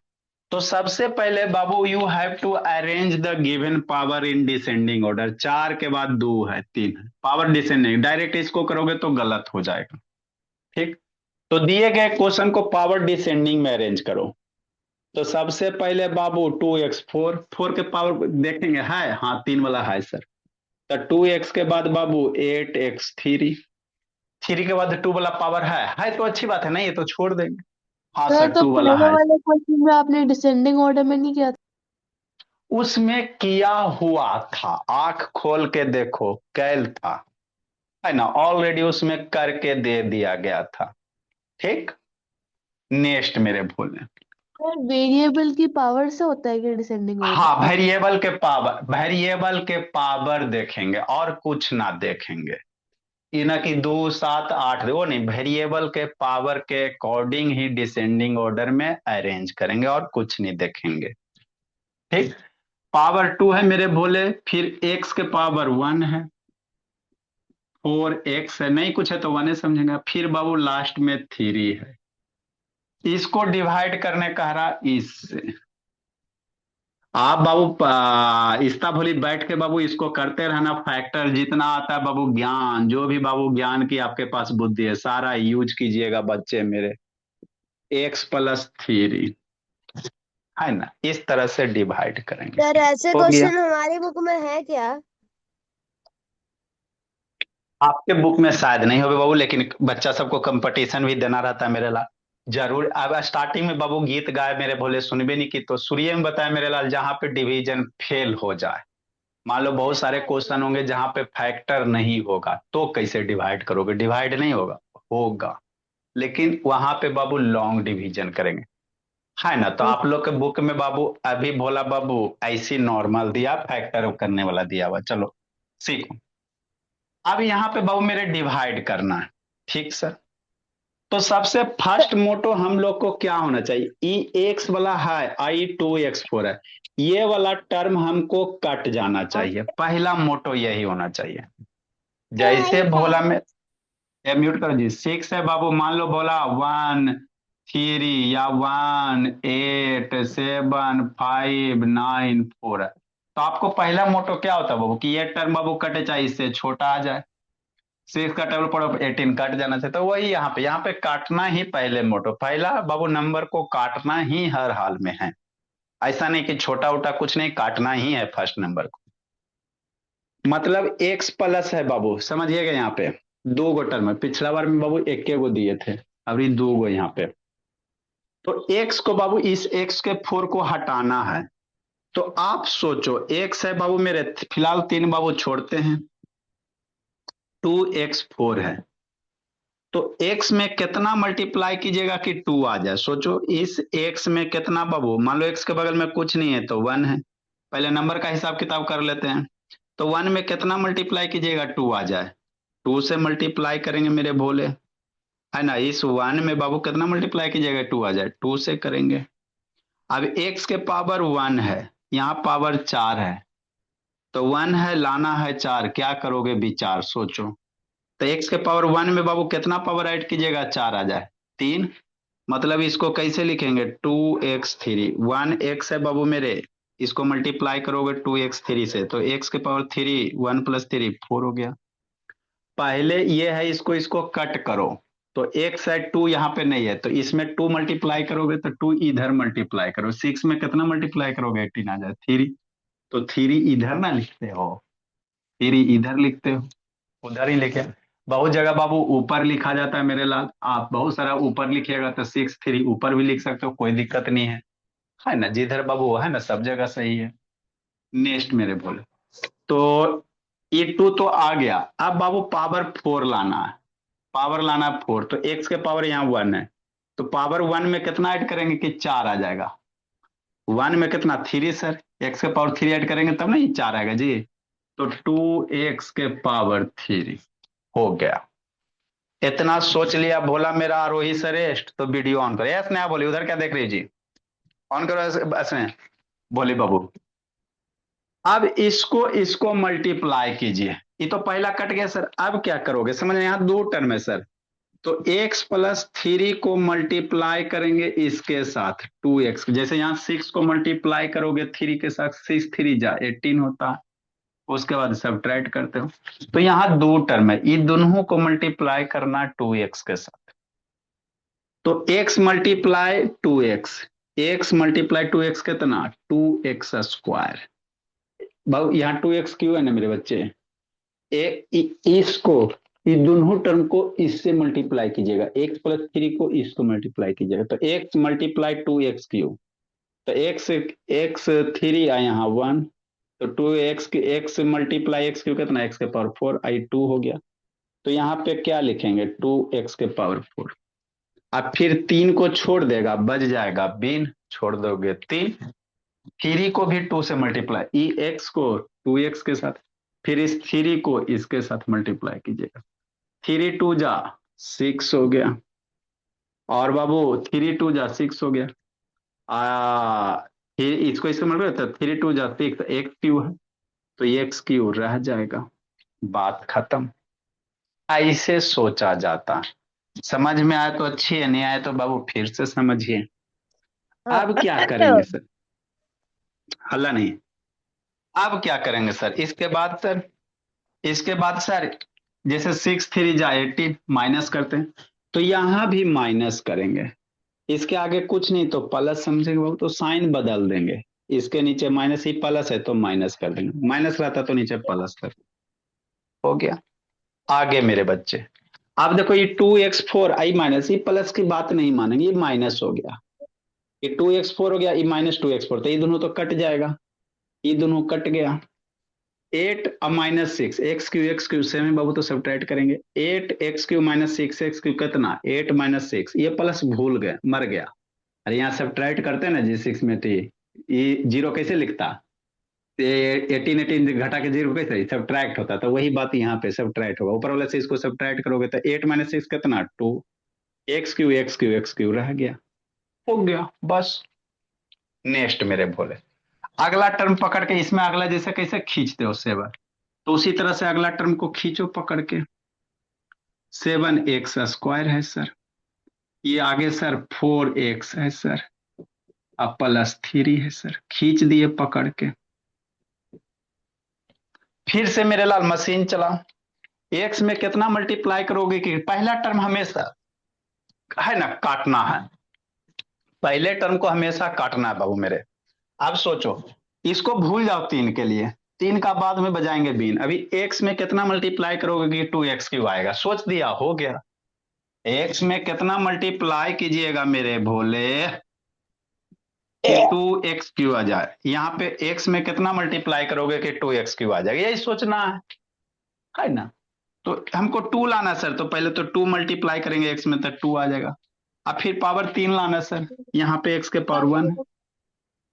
तो सबसे पहले बाबू, you have to arrange the given power in descending order. 4 के बाद 2 है, 3 है, पावर डिसेंडिंग। डायरेक्ट इसको करोगे तो गलत हो जाएगा, ठीक। तो दिए गए क्वेश्चन को पावर डिसेंडिंग में अरेंज करो। तो सबसे पहले बाबू 2x, 4 के पावर देखेंगे है, हाँ 3 वाला है सर। तो 2x के बाद बाबू 8x3, 3 के बाद 2 वाला पावर है तो अच्छी बात है, नहीं है तो छोड़ देंगे। हाँ
सर
सर
तो
2 वाला
पहले
है।
वाले क्वेश्चन में आपने डिसेंडिंग ऑर्डर में नहीं किया था।
उसमें किया हुआ था, आंख खोल के देखो, कैल था, है ना। ऑलरेडी उसमें करके दे दिया गया था, ठीक। नेक्स्ट मेरे भोले।
सर वेरिएबल की पावर से होता है कि डिसेंडिंग ऑर्डर।
हाँ, वेरिएबल के पावर देखेंगे और कुछ ना देखेंगे। ये ना कि 2 7 8 वो नहीं, वेरिएबल के पावर के अकॉर्डिंग ही डिसेंडिंग ऑर्डर में अरेंज करेंगे और कुछ नहीं देखेंगे, ठीक। पावर 2 है मेरे भोले, फिर एक्स के पावर 1 है, 4x है, नहीं कुछ है तो 1 समझेंगे। फिर बाबू लास्ट में 3 है। इसको डिवाइड करने कह रहा इससे। आप बाबू इस्ता भोली बैठ के बाबू इसको करते रहना। फैक्टर जितना आता है बाबू, ज्ञान जो भी बाबू ज्ञान की आपके पास बुद्धि है, सारा यूज कीजिएगा बच्चे मेरे। x+3 है ना, इस तरह से डिवाइड करेंगे।
सर ऐसे
हो गया।
क्वेश्चन हमारी बुक में है क्या।
आपके बुक में शायद नहीं होगा बाबू, लेकिन बच्चा सबको कंपटीशन भी देना रहता है मेरे लाल। जरूर। अब स्टार्टिंग में बाबू गीत गाए मेरे भोले, सुनबे नहीं की तो सूर्य में बताया मेरे लाल, जहां पे डिवीजन फेल हो जाए। मान लो बहुत सारे क्वेश्चन होंगे जहां पे फैक्टर नहीं होगा, तो कैसे डिवाइड करोगे। डिवाइड नहीं होगा, होगा, लेकिन वहां पे बाबू लॉन्ग डिवीजन करेंगे, है ना। तो आप लोग के बुक में बाबू अभी भोला बाबू ऐसी नॉर्मल दिया, फैक्टर करने वाला दिया हुआ। चलो सीखो। अब यहाँ पे बाबू मेरे डिवाइड करना है, ठीक सर। तो सबसे फर्स्ट मोटो हम लोग को क्या होना चाहिए, ई एक्स वाला है, I2x4 है, ये वाला टर्म हमको कट जाना चाहिए। पहला मोटो यही होना चाहिए। जैसे भोला में ये म्यूट करो जी। 6 है बाबू, मान लो बोला 1 3 या 1 8 7 5 9 4 है, तो आपको पहला मोटो क्या होता है बाबू कि ये टर्म बाबू कटे, चाहे इससे छोटा आ जाए। 6 का टेबल पढ़ो, 18 कट जाना चाहिए। तो वही यहाँ पे काटना ही पहले मोटो। पहला बाबू नंबर को काटना ही हर हाल में है, ऐसा नहीं कि छोटा उटा कुछ नहीं, काटना ही है फर्स्ट नंबर को। मतलब x प्लस है बाबू, समझिएगा। यहाँ पे 2 गो टर्म है, पिछला बार में बाबू 1 गो दिए थे, अभी 2 गो यहाँ पे। तो x को बाबू, इस x के 4 को हटाना है। तो आप सोचो, x है बाबू मेरे, फिलहाल 3 बाबू छोड़ते हैं, 2x4 है। तो x में कितना मल्टीप्लाई कीजिएगा कि 2 आ जाए। सोचो इस x में कितना बाबू, मान लो x के बगल में कुछ नहीं है तो 1 है। पहले नंबर का हिसाब किताब कर लेते हैं। तो 1 में कितना मल्टीप्लाई कीजिएगा 2 आ जाए। 2 से मल्टीप्लाई करेंगे मेरे भोले, है ना। इस 1 में बाबू कितना मल्टीप्लाई कीजिएगा 2 आ जाए, 2 से करेंगे। अब x के पावर 1 है, यहाँ पावर 4 है, तो 1 है लाना है 4, क्या करोगे विचार सोचो। तो x के पावर 1 में बाबू कितना पावर ऐड कीजिएगा, 4 आ जाए, 3। मतलब इसको कैसे लिखेंगे, 2x3। 1x है बाबू मेरे, इसको मल्टीप्लाई करोगे 2x3 से, तो x के पावर 3, 1 + 3 4 हो गया। पहले ये है, इसको इसको कट करो। तो x है 2 यहाँ पे नहीं है, तो इसमें 2 मल्टीप्लाई करोगे तो 2 इधर मल्टीप्लाई करो। 6 में कितना मल्टीप्लाई करोगे, 18 आ जाए, 3। तो 3 इधर ना लिखते हो, 3 इधर लिखते हो, उधर ही लिखे। बहुत जगह बाबू ऊपर लिखा जाता है मेरे लाल, आप बहुत सारा ऊपर लिखिएगा तो 6 3 ऊपर भी लिख सकते हो, कोई दिक्कत नहीं है ना। जिधर बाबू है ना, सब जगह सही है। नेक्स्ट मेरे बोले, तो ये 2 तो आ गया। अब बाबू पावर 4 लाना है, पावर लाना 4, तो x के पावर यहाँ 1 है, तो पावर 1 में कितना ऐड करेंगे कि 4 आ जाएगा। 1 में कितना 3 सर, x के पावर 3 ऐड करेंगे तब ना ये 4 आएगा जी। तो 2x के पावर 3 हो गया। इतना सोच लिया, बोला मेरा आरोही श्रेष्ठ, तो वीडियो ऑन करो। यस नया बोली, उधर क्या देख रही जी, ऑन करो ऐसे बोली बाबू। अब इसको मल्टीप्लाई कीजिए, ये तो पहला कट गया सर। अब क्या करोगे, समझ यहाँ 2 टर्म है सर, तो x प्लस 3 को मल्टीप्लाई करेंगे इसके साथ 2x, जैसे यहाँ 6 को मल्टीप्लाई करोगे 3 के साथ, 6 3 जा 18 होता है, उसके बाद सब्ट्रैक्ट करते हो, तो यहाँ 2 टर्म है, ये दोनों को मल्टीप्लाई करना 2x के साथ। तो x multiply 2x, x multiply 2x कितना 2x स्क्वायर। यहाँ 2x क्यों है ना मेरे बच्चे, इसको, इस दोनों टर्म को इससे मल्टीप्लाई कीजिएगा, x प्लस 3 को इसको मल्टीप्लाई कीजिएगा, तो x मल्टीप्लाई 2x क्यूब, तो x 3 आया यहाँ 1, तो 2x x multiply x cube कितना x के पावर 4 आई 2 हो गया। तो यहाँ पे क्या लिखेंगे 2x के पावर 4। अब फिर 3 को छोड़ देगा, बच जाएगा बीन, छोड़ दोगे 3, 3 को भी 2 से मल्टीप्लाई, ई x को 2x के साथ, फिर इस 3 को इसके साथ मल्टीप्लाई कीजिएगा, 3 2 जा 6 हो गया, और बाबू 3 2 जा 6 हो गया, फिर इसको इसको मल्टीप्लाई, 3 2 जा 6, तो x क्यू है, तो x क्यू रह जाएगा, बात खत्म। ऐसे सोचा जाता, समझ में आया तो अच्छी है, नहीं आया तो बाबू फिर से समझिए। अब क्या करेंगे सर, हल्ला नहीं, अब क्या करेंगे सर, इसके बाद सर जैसे 6 3 जा 18 माइनस करते हैं, तो यहां भी माइनस करेंगे, इसके आगे कुछ नहीं तो प्लस समझेंगे बाबू, तो साइन बदल देंगे, इसके नीचे माइनस, ही प्लस है तो माइनस कर देंगे, माइनस रहता तो नीचे प्लस कर, हो गया। आगे मेरे बच्चे, अब देखो ये 2x4 आई माइनस, ये प्लस की बात नहीं मानेंगे, ये माइनस हो गया, ये 2x4 हो गया, ये माइनस 2x4, तो ये दोनों तो कट जाएगा, ये दोनों कट गया। 8 अब माइनस 6 एक्स क्यू सेम है बाबू, तो सब्ट्रैक्ट करेंगे, 8 x Q minus 6 x Q कितना 8 माइनस 6, ये प्लस भूल गए, मर गया। अरे यहाँ सब्ट्रैक्ट करते हैं ना जी 6 में, तो ये जीरो कैसे लिखता, 18 घटा के जीरो कैसे सब्ट्रैक्ट होता, तो वही बात यहाँ पे सब्ट्रैक्ट होगा, ऊपर वाले से इसको सब्ट्रैक्ट करोगे तो 8 माइनस 6 कितना 2, एक्स क्यू रह गया, हो गया बस। नेक्स्ट मेरे भोले, अगला टर्म पकड़ के, इसमें अगला जैसे कैसे खींचते हो 7, तो उसी तरह से अगला टर्म को खींचो पकड़ के, 7x स्क्वायर है सर, ये आगे सर 4x है सर, अब प्लस 3 है सर, खींच दिए पकड़ के। फिर से मेरे लाल मशीन चलाओ, x में कितना मल्टीप्लाई करोगे, कि पहला टर्म हमेशा है ना काटना है, पहले टर्म को हमेशा काटना है बाबू मेरे। अब सोचो, इसको भूल जाओ 3 के लिए, 3 का बाद में बजाएंगे बीन, अभी x में कितना मल्टीप्लाई करोगे कि 2x क्यू आएगा, सोच दिया हो गया। x में कितना मल्टीप्लाई कीजिएगा मेरे भोले, 2x क्यू आ जाए, यहाँ पे x में कितना मल्टीप्लाई करोगे कि 2x क्यू आ जाएगा, यही सोचना है ना। तो हमको 2 लाना है सर, तो पहले तो 2 मल्टीप्लाई करेंगे x में तो 2 आ जाएगा, अब फिर पावर 3 लाना है सर, यहाँ पे x के पावर 1 है,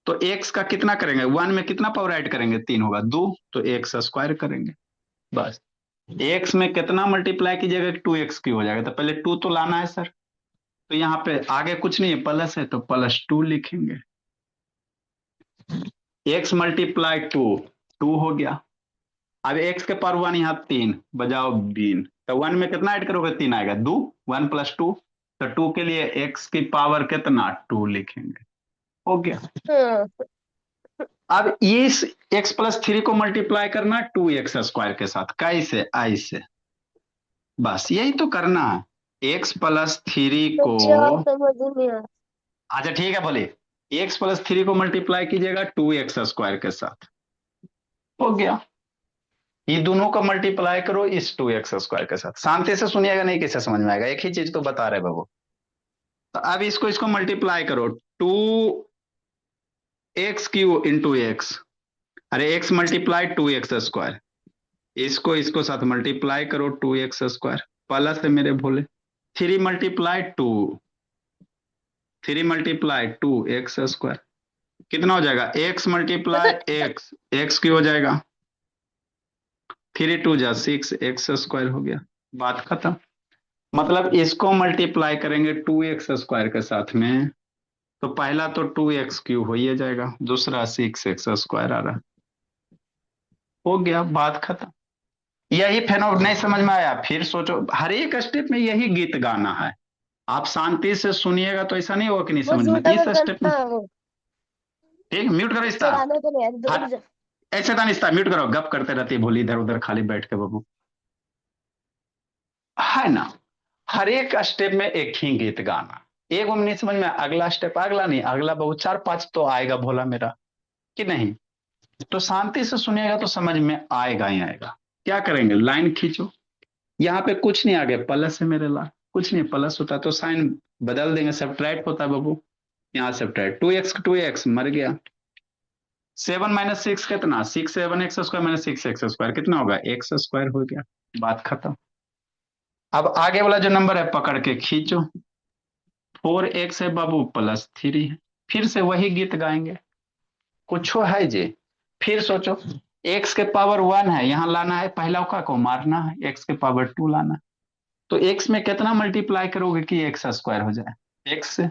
तो x का कितना करेंगे, 1 में कितना पावर ऐड करेंगे 3 होगा 2, तो x स्क्वायर करेंगे बस। x में कितना मल्टीप्लाई कीजिएगा 2x क्यू हो जाएगा, तो पहले 2 तो लाना है सर, तो यहाँ पे आगे कुछ नहीं है प्लस है, तो +2 लिखेंगे, x मल्टीप्लाई 2 हो गया, अब x के पावर 1 यहाँ 3 बजाओ बीन, तो 1 में कितना ऐड करोगे 3 आएगा 2, 1 + 2, तो 2 के लिए x की पावर कितना 2 लिखेंगे, हो गया। अब इस x + 3 को मल्टीप्लाई करना 2x स्क्वायर के साथ, कैसे ऐसे, बस यही तो करना है, x + 3 को, अच्छा ठीक है बोलिए, x + 3 को मल्टीप्लाई कीजिएगा 2x स्क्वायर के साथ, हो गया। ये दोनों को मल्टीप्लाई करो इस 2x स्क्वायर के साथ, शांति से सुनिएगा, नहीं कैसे समझ में आएगा, एक ही चीज तो बता रहे बाबू। तो अब इसको मल्टीप्लाई करो 2x क्यू इंटू x, अरे x मल्टीप्लाई 2x स्क्वायर, इसको इसको साथ मल्टीप्लाई करो 2x² प्लस है मेरे भोले 3 × 2 कितना हो जाएगा x × x की हो जाएगा 3 × 2 = 6 x² हो गया। बात खत्म। मतलब इसको मल्टीप्लाई करेंगे 2x² के साथ में तो पहला तो 2x³ हो ही जाएगा, दूसरा 6x² आ रहा, हो गया, बात खत्म। यही फेनोमेनन नहीं समझ में आया फिर सोचो, हर एक स्टेप में यही गीत गाना है। आप शांति से सुनिएगा तो ऐसा नहीं होगा कि नहीं समझ में, इस स्टेप में। ठीक, म्यूट करो इसका, ऐसे था नहीं, म्यूट करो, गप करते रहती है भोली इधर उधर खाली बैठ के बाबू, है ना। हर एक स्टेप में एक ही गीत गाना, एक में नहीं समझ में, अगला स्टेप, अगला नहीं, अगला बहुत 4-5 तो आएगा भोला मेरा, कि नहीं। तो शांति से सुनिएगा तो समझ में आएगा ही आएगा। क्या करेंगे, लाइन खींचो, यहाँ पे कुछ नहीं, आगे प्लस है मेरे ला, कुछ नहीं, प्लस होता तो साइन बदल देंगे, सब्ट्रैक्ट होता है बाबू, यहाँ सब्ट्रैक्ट 2x मर गया, 7 - 6 कितना, 7x² - 6x² कितना होगा, x² हो गया, बात खत्म। अब आगे वाला जो नंबर है पकड़ के खींचो, 4x है बाबू प्लस 3 है, फिर से वही गीत गाएंगे, कुछ है जी। फिर सोचो, x के पावर 1 है, यहां लाना है, पहला को मारना है, x के पावर 2 लाना है, तो x में कितना मल्टीप्लाई करोगे कि x² हो जाए, x से,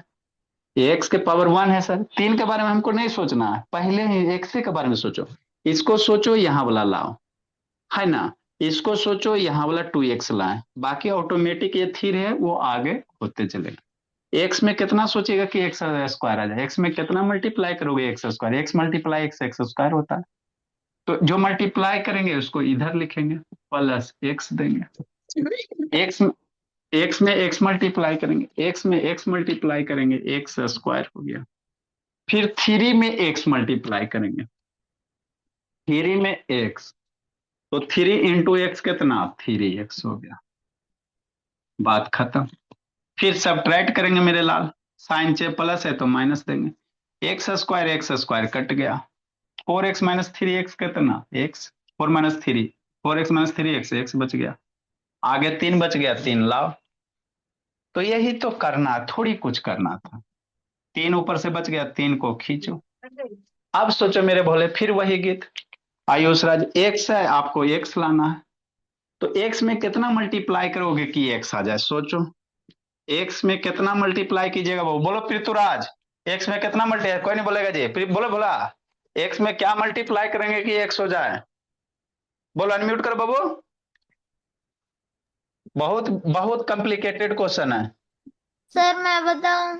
x के पावर 1 है सर, 3 के बारे में हमको नहीं सोचना है, पहले ही x के बारे में सोचो, इसको सोचो, यहां वाला लाओ, है ना, इसको सोचो, यहां वाला 2x लाए, बाकी ऑटोमेटिक ये 3 है वो आगे होते चलेगा। x में कितना सोचेगा कि x² आ जाए, x में कितना मल्टीप्लाई करोगे x², x × x² होता है, तो जो मल्टीप्लाई करेंगे उसको इधर लिखेंगे, प्लस x देंगे, x में x मल्टीप्लाई करेंगे, x में x मल्टीप्लाई करेंगे, x² हो गया, फिर 3 में x मल्टीप्लाई करेंगे, 3 में x, तो 3 × x कितना, 3x हो गया, बात खत्म। फिर सब्ट्रैक्ट करेंगे मेरे लाल, साइन चे प्लस है तो माइनस देंगे, x² कट गया, 4x - 3x कितना, x, 4 - 3, 4x - 3x, x बच गया, आगे 3 बच गया, 3 लाओ, तो यही तो करना, थोड़ी कुछ करना था, 3 ऊपर से बच गया, 3 को खींचो। अब सोचो मेरे भोले, फिर वही गीत, आयुष राज, x है, आपको x लाना है, तो x में कितना मल्टीप्लाई करोगे कि x आ जाए, सोचो, x में कितना मल्टीप्लाई कीजिएगा वो बोलो, पृथुराज, x में कितना मल्टीप्लाई, कोई नहीं बोलेगा जी, बोलो बोला, x में क्या मल्टीप्लाई करेंगे कि x हो जाए, बोलो, अनम्यूट करो बाबू, बहुत बहुत कॉम्प्लिकेटेड क्वेश्चन है।
सर मैं बताऊं?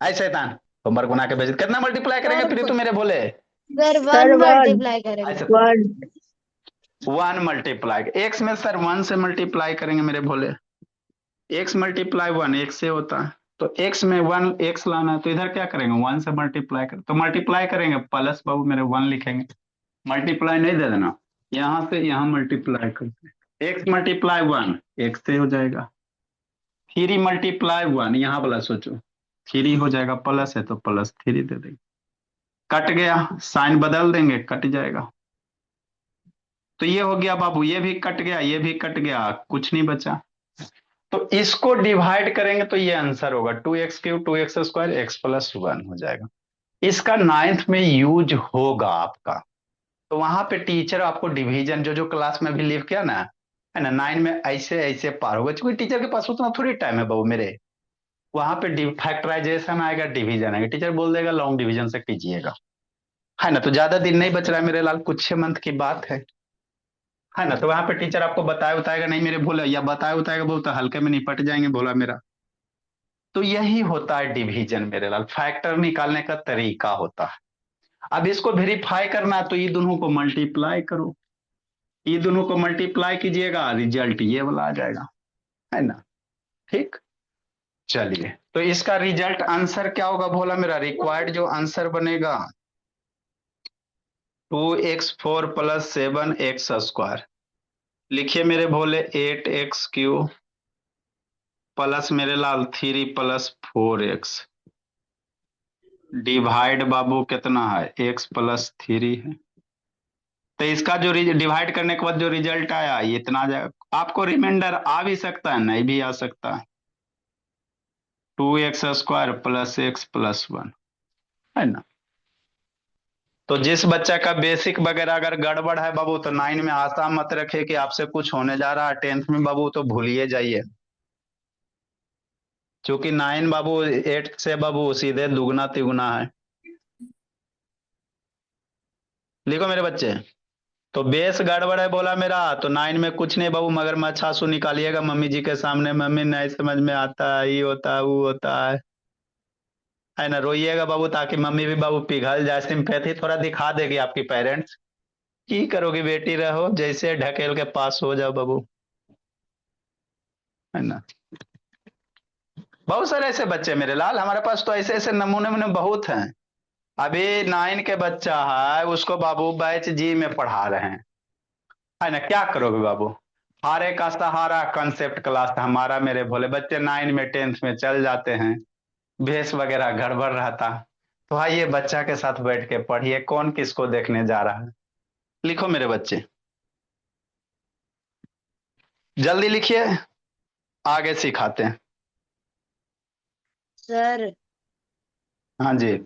ऐसे शैतान, होमवर्क बना के भेज, कितना मल्टीप्लाई करेंगे फिर तू मेरे बोले,
सर 1 मल्टीप्लाई करेंगे।
ऐसे
1
1 मल्टीप्लाई, x में सर 1 से मल्टीप्लाई करेंगे मेरे भोले, x × 1 x से होता है, तो x में 1 x लाना है, तो इधर क्या करेंगे, 1 से मल्टीप्लाई कर, तो मल्टीप्लाई करेंगे प्लस बाबू मेरे 1 लिखेंगे, मल्टीप्लाई नहीं दे देना, यहां से यहां मल्टीप्लाई करते, x × 1 x से हो जाएगा, 3 × 1 यहां वाला सोचो, 3 हो जाएगा, प्लस है तो प्लस 3 दे देंगे, कट गया, साइन बदल देंगे, कट जाएगा, तो ये हो गया बाबू, ये भी कट गया, ये भी कट गया, कुछ नहीं बचा, तो इसको डिवाइड करेंगे तो ये आंसर होगा 2x³ 2x² x + 1 हो जाएगा। इसका 9th में यूज होगा आपका, तो वहां पे टीचर आपको डिवीजन जो जो क्लास में भी लिख किया ना, है ना, 9 में ऐसे ऐसे पार होगा, क्योंकि टीचर के पास उतना थोड़ी टाइम है बाबू मेरे, वहां पे फैक्टराइजेशन आएगा, डिवीजन आएगा, टीचर बोल देगा लॉन्ग डिवीजन से कीजिएगा, है ना, तो ज्यादा दिन नहीं बच रहा है मेरे लाल, कुछ 6 मंथ की बात है ना, तो वहां पे टीचर आपको बताया बताएगा नहीं मेरे भोला, या बताया बताएगा बोलता हल्के में निपट जाएंगे भोला मेरा, तो यही होता है डिवीजन मेरे लाल, फैक्टर निकालने का तरीका होता है। अब इसको वेरीफाई करना है तो ये दोनों को मल्टीप्लाई करो, ये दोनों को मल्टीप्लाई कीजिएगा, रिजल्ट ये वाला आ जाएगा, है ना, ठीक। चलिए, तो इसका रिजल्ट आंसर क्या होगा भोला मेरा, रिक्वायर्ड जो आंसर बनेगा 2x4 + 7x², लिखिए मेरे भोले 8x³ प्लस मेरे लाल 3 + 4x, डिवाइड बाबू कितना है, x + 3 है, तो इसका जो डिवाइड करने के बाद जो रिजल्ट आया ये इतना आ जाएगा। आपको रिमाइंडर आ भी सकता है, नहीं भी आ सकता है। 2x² प्लस x प्लस 1, है ना। तो जिस बच्चा का बेसिक वगैरह अगर गड़बड़ है बाबू, तो 9 में आशा मत रखे कि आपसे कुछ होने जा रहा है। 10th में बाबू तो भूलिए जाइए, क्योंकि 9 बाबू 8 से बाबू सीधे दुगना तिगुना है। लिखो मेरे बच्चे। तो बेस गड़बड़ है बोला मेरा, तो 9 में कुछ नहीं बाबू, मगर मच्छासू निकालिएगा मम्मी जी के सामने। मम्मी नहीं समझ में आता है, ये होता है वो होता है ना। रोइएगा बाबू, ताकि मम्मी भी बाबू पिघल जाए, सिंपैथी थोड़ा दिखा देगी आपकी पेरेंट्स। की करोगी बेटी, रहो जैसे ढकेल के पास हो जाओ बाबू, है ना। बहुत सारे ऐसे बच्चे मेरे लाल, हमारे पास तो ऐसे ऐसे नमूने नमूने बहुत हैं। अभी 9 के बच्चा है, उसको बाबू बैच जी में पढ़ा रहे हैं, है ना। क्या करोगे बाबू, हारे का सहारा कंसेप्ट क्लास था हमारा। मेरे भोले बच्चे 9 में 10th में चल जाते हैं, भेस वगैरह गड़बड़ रहता। तो आइए बच्चा के साथ बैठ के पढ़िए, कौन किसको देखने जा रहा है। लिखो मेरे बच्चे, जल्दी लिखिए, आगे सिखाते हैं।
सर
हाँ जी।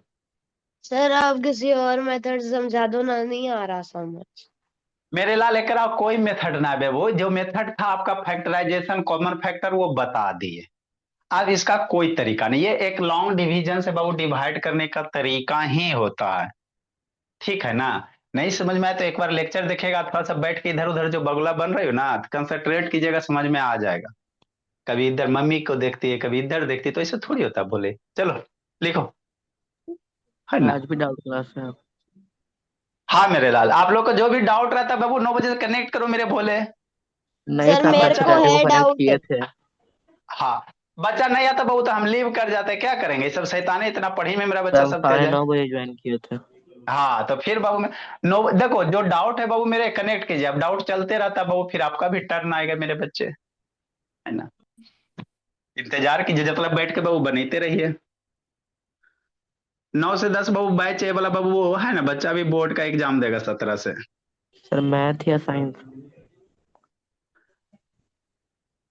सर आप किसी और मेथड से समझा दो ना, नहीं आ रहा समझ।
मेरे लाल एकरा कोई मेथड ना बे, वो जो मेथड था आपका फैक्टराइजेशन कॉमन फैक्टर वो बता दिए। अब इसका कोई तरीका नहीं, ये एक लॉन्ग डिवीजन से बाबू डिवाइड करने का तरीका ही होता है, ठीक है ना। नहीं समझ में आए तो एक बार लेक्चर देखेगा, थोड़ा सा बैठ के इधर उधर जो बगुला बन रही हो ना, कंसंट्रेट कीजिएगा, समझ में आ जाएगा। कभी इधर मम्मी को देखती है, कभी इधर देखती है, तो ऐसे थोड़ी होता। बोले चलो लिखो, है ना।
आज भी डाउट क्लास है।
हाँ मेरे लाल, आप लोग को जो भी डाउट रहता है बाबू 9 बजे से कनेक्ट करो मेरे भोले।
नहीं
सर
सर,
मेरे
बच्चा
को
को
है
कनेक्ट
डाउट।
किए थे।
हाँ, बच्चा नहीं आता बाबू तो हम लीव कर जाते हैं, क्या करेंगे। ये सब शैतानी, इतना पढ़ी में मेरा बच्चा
सब
सब तेज है।
9:30 ज्वाइन किए थे।
हाँ तो फिर बाबू में नो, देखो जो डाउट है बाबू मेरे कनेक्ट कीजिए। अब डाउट चलते रहता है बाबू, फिर आपका भी टर्न आएगा मेरे बच्चे, है ना। इंतजार कीजिए, जब तक बैठ के बाबू बनाते रहिए। 9 से 10 बाबू बैच ए वाला बाबू, वो है ना, बच्चा भी बोर्ड का एग्जाम देगा 17 से।
सर मैथ या साइंस?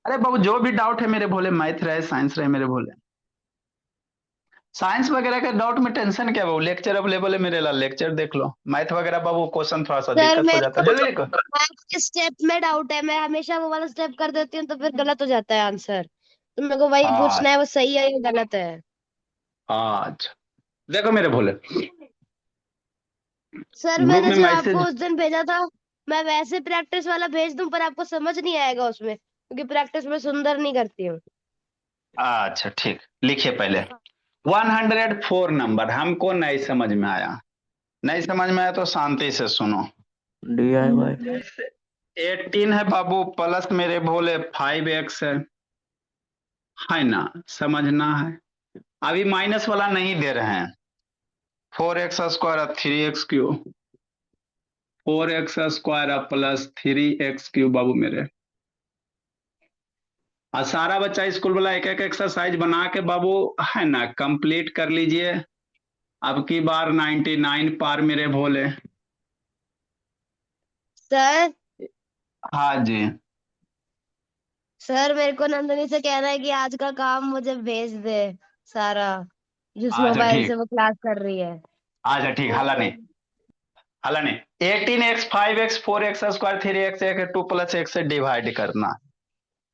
अरे बाबू जो भी डाउट है मेरे भोले, मैथ रहे साइंस रहे मेरे भोले। साइंस वगैरह के डाउट में टेंशन क्या बाबू, लेक्चर अवेलेबल है मेरे लाल, लेक्चर देख लो। मैथ वगैरह बाबू क्वेश्चन थोड़ा सा
सर
दिक्कत हो
मेरे
जाता
को
है, जल्दी लिखो।
मैथ के स्टेप में डाउट है, मैं हमेशा वो वाला स्टेप कर देती हूँ तो फिर गलत हो जाता है आंसर। तो मेरे को वही
हाँ
पूछना है, वो सही है या गलत है।
अच्छा, देखो मेरे भोले,
सर
ग्रुप
मैंने
में
जो आपको
मैसेज।
उस दिन भेजा था, मैं वैसे प्रैक्टिस वाला भेज दूं पर आपको समझ नहीं आएगा उसमें, क्योंकि प्रैक्टिस में सुंदर नहीं करती हूँ।
अच्छा ठीक, लिखिए पहले। 104 नंबर हमको नहीं समझ में आया। नहीं समझ में आया तो शांति से सुनो।
DIY।
18 है बाबू, प्लस मेरे भोले 5x है ना, समझना है। अभी माइनस वाला नहीं दे रहे हैं। 4x² 3x³ 4x² plus 3x³ बाबू मेरे। और सारा बच्चा स्कूल वाला एक एक एक्सरसाइज बना के बाबू, है ना, कंप्लीट कर लीजिए। अब की बार 99 पार मेरे भोले।
सर
हाँ जी।
सर मेरे को नंदनी से कहना है कि आज का काम मुझे भेज दे सारा, जिस
अच्छा
मोबाइल से
ठीक,
वो क्लास कर रही है।
अच्छा ठीक, हला नहीं, हला नहीं। 18x 5x 4x² 3x 2 plus x से डिवाइड करना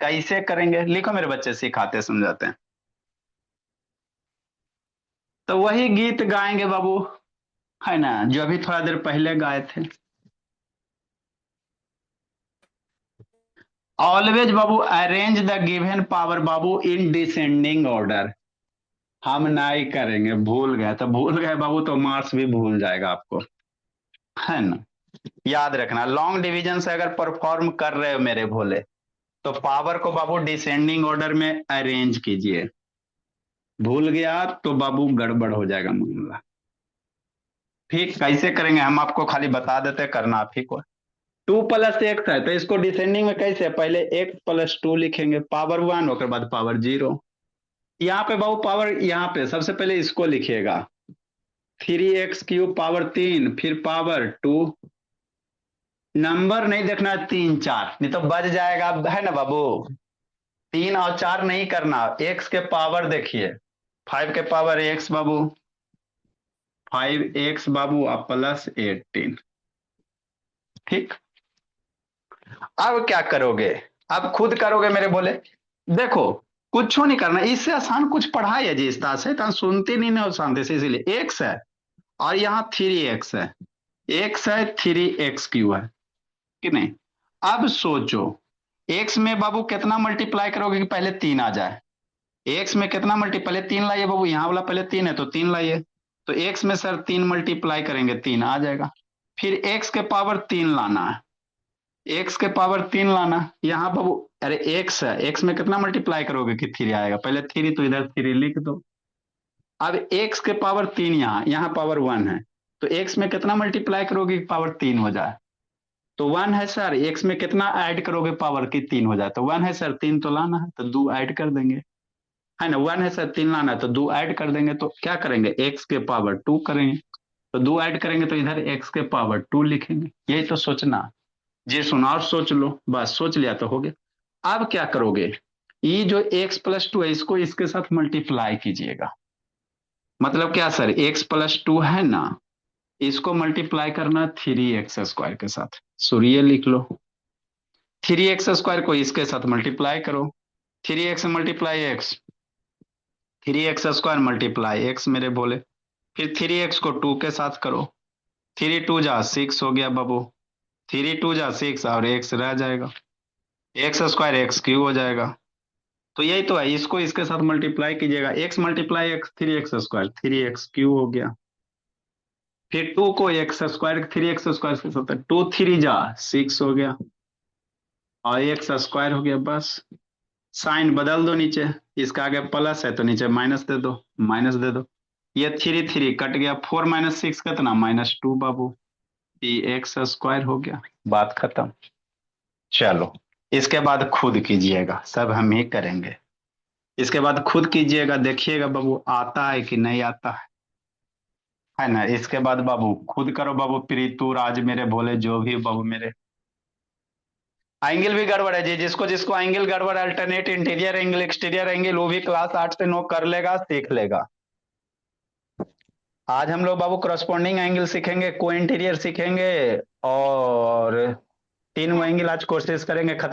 कैसे करेंगे, लिखो मेरे बच्चे, सिखाते समझाते हैं। तो वही गीत गाएंगे बाबू, है ना, जो अभी थोड़ा देर पहले गाए थे। Always Babu arrange the given power Babu in descending order. हम नहीं करेंगे, भूल गए तो भूल गए बाबू, तो मार्क्स भी भूल जाएगा आपको, है ना। याद रखना, लॉन्ग डिवीजन से अगर परफॉर्म कर रहे हो मेरे भोले, तो पावर को बाबू डिसेंडिंग ऑर्डर में अरेंज कीजिए। भूल गया तो बाबू गड़बड़ हो जाएगा मामला। ठीक कैसे करेंगे हम आपको खाली बता देते, करना आप ही को। 2 प्लस x है तो इसको डिसेंडिंग में कैसे, पहले x प्लस 2 लिखेंगे, पावर 1 उसके बाद पावर 0। यहाँ पे बाबू पावर, यहाँ पे सबसे पहले इसको लिखिएगा, 3x³ पावर 3 फिर पावर 2, नंबर नहीं देखना है, 3 4 नहीं तो बच जाएगा, है ना बाबू। 3 और 4 नहीं करना, एक्स के पावर देखिए, 5 के पावर एक्स बाबू, 5x बाबू और +18। ठीक, अब क्या करोगे, अब खुद करोगे मेरे बोले। देखो कुछ नहीं करना, इससे आसान कुछ पढ़ाई है जी, इस तरह से तो सुनती नहीं ना शांति से, इसीलिए एक्स है और यहाँ 3x है, एक्स है 3x³ है कि नहीं। अब सोचो एक्स में बाबू कितना मल्टीप्लाई करोगे कि पहले 3 आ जाए। एक्स में कितना पहले 3 लाइए बाबू, यहाँ वाला पहले 3 है तो 3 लाइए, तो एक्स में सर 3 मल्टीप्लाई करेंगे 3 आ जाएगा। फिर एक्स के पावर 3 लाना है, एक्स के पावर 3 लाना, यहाँ बाबू अरे एक्स है, एक्स में कितना मल्टीप्लाई करोगे कि 3 आएगा, पहले 3 तो इधर 3 लिख दो। अब एक्स के पावर 3 यहाँ, यहाँ पावर 1 है, तो एक्स में कितना मल्टीप्लाई करोगे कि पावर 3 हो जाए, तो 1 है सर, एक्स में कितना ऐड करोगे पावर की 3 हो जाए, तो 1 है सर, 3 तो लाना है तो 2 ऐड कर देंगे, है ना। 1 है सर, 3 लाना है तो 2 ऐड कर देंगे, तो क्या करेंगे एक्स के पावर 2 करेंगे, तो 2 ऐड करेंगे तो इधर एक्स के पावर 2 लिखेंगे। यही तो सोचना, जी सुना और सोच लो, बस सोच लिया तो हो गया। अब क्या करोगे, ये जो x+2 है इसको इसके साथ मल्टीप्लाई कीजिएगा, मतलब क्या सर, x+2 है ना, इसको मल्टीप्लाई करना 3x² के साथ, सूर्य लिख लो, 3x² को इसके साथ मल्टीप्लाई करो, 3x multiply x, 3x² multiply x मेरे बोले, फिर 3x को 2 के साथ करो, 3 2 जा 6 हो गया बाबू, 3 2 जा 6 और x रह जाएगा, x² x³ हो जाएगा। तो यही तो है, इसको इसके साथ मल्टीप्लाई कीजिएगा, x multiply x 3x² 3x³ हो गया, फिर 2 को x² 3x² के साथ 2 3 जा 6 हो गया और x² हो गया। बस साइन बदल दो, नीचे इसका आगे प्लस है तो नीचे माइनस दे दो, माइनस दे दो, ये 3 3 कट गया, 4 - 6 कितना -2 बाबू, ये x² हो गया, बात खत्म। चलो इसके बाद खुद कीजिएगा, सब हम ही करेंगे, इसके बाद खुद कीजिएगा, देखिएगा बाबू आता है कि नहीं आता है ना। इसके बाद बाबू खुद करो बाबू, प्रीतु राज मेरे भोले जो भी बाबू मेरे, एंगल भी गड़बड़ है जी, जिसको जिसको एंगल गड़बड़ है, alternate interior angle exterior angle, वो भी क्लास 8 से 9 कर लेगा, सीख लेगा। आज हम लोग बाबू करस्पॉन्डिंग एंगल सीखेंगे, को इंटीरियर सीखेंगे और 3 एंगल आज कोशिश करेंगे खत्म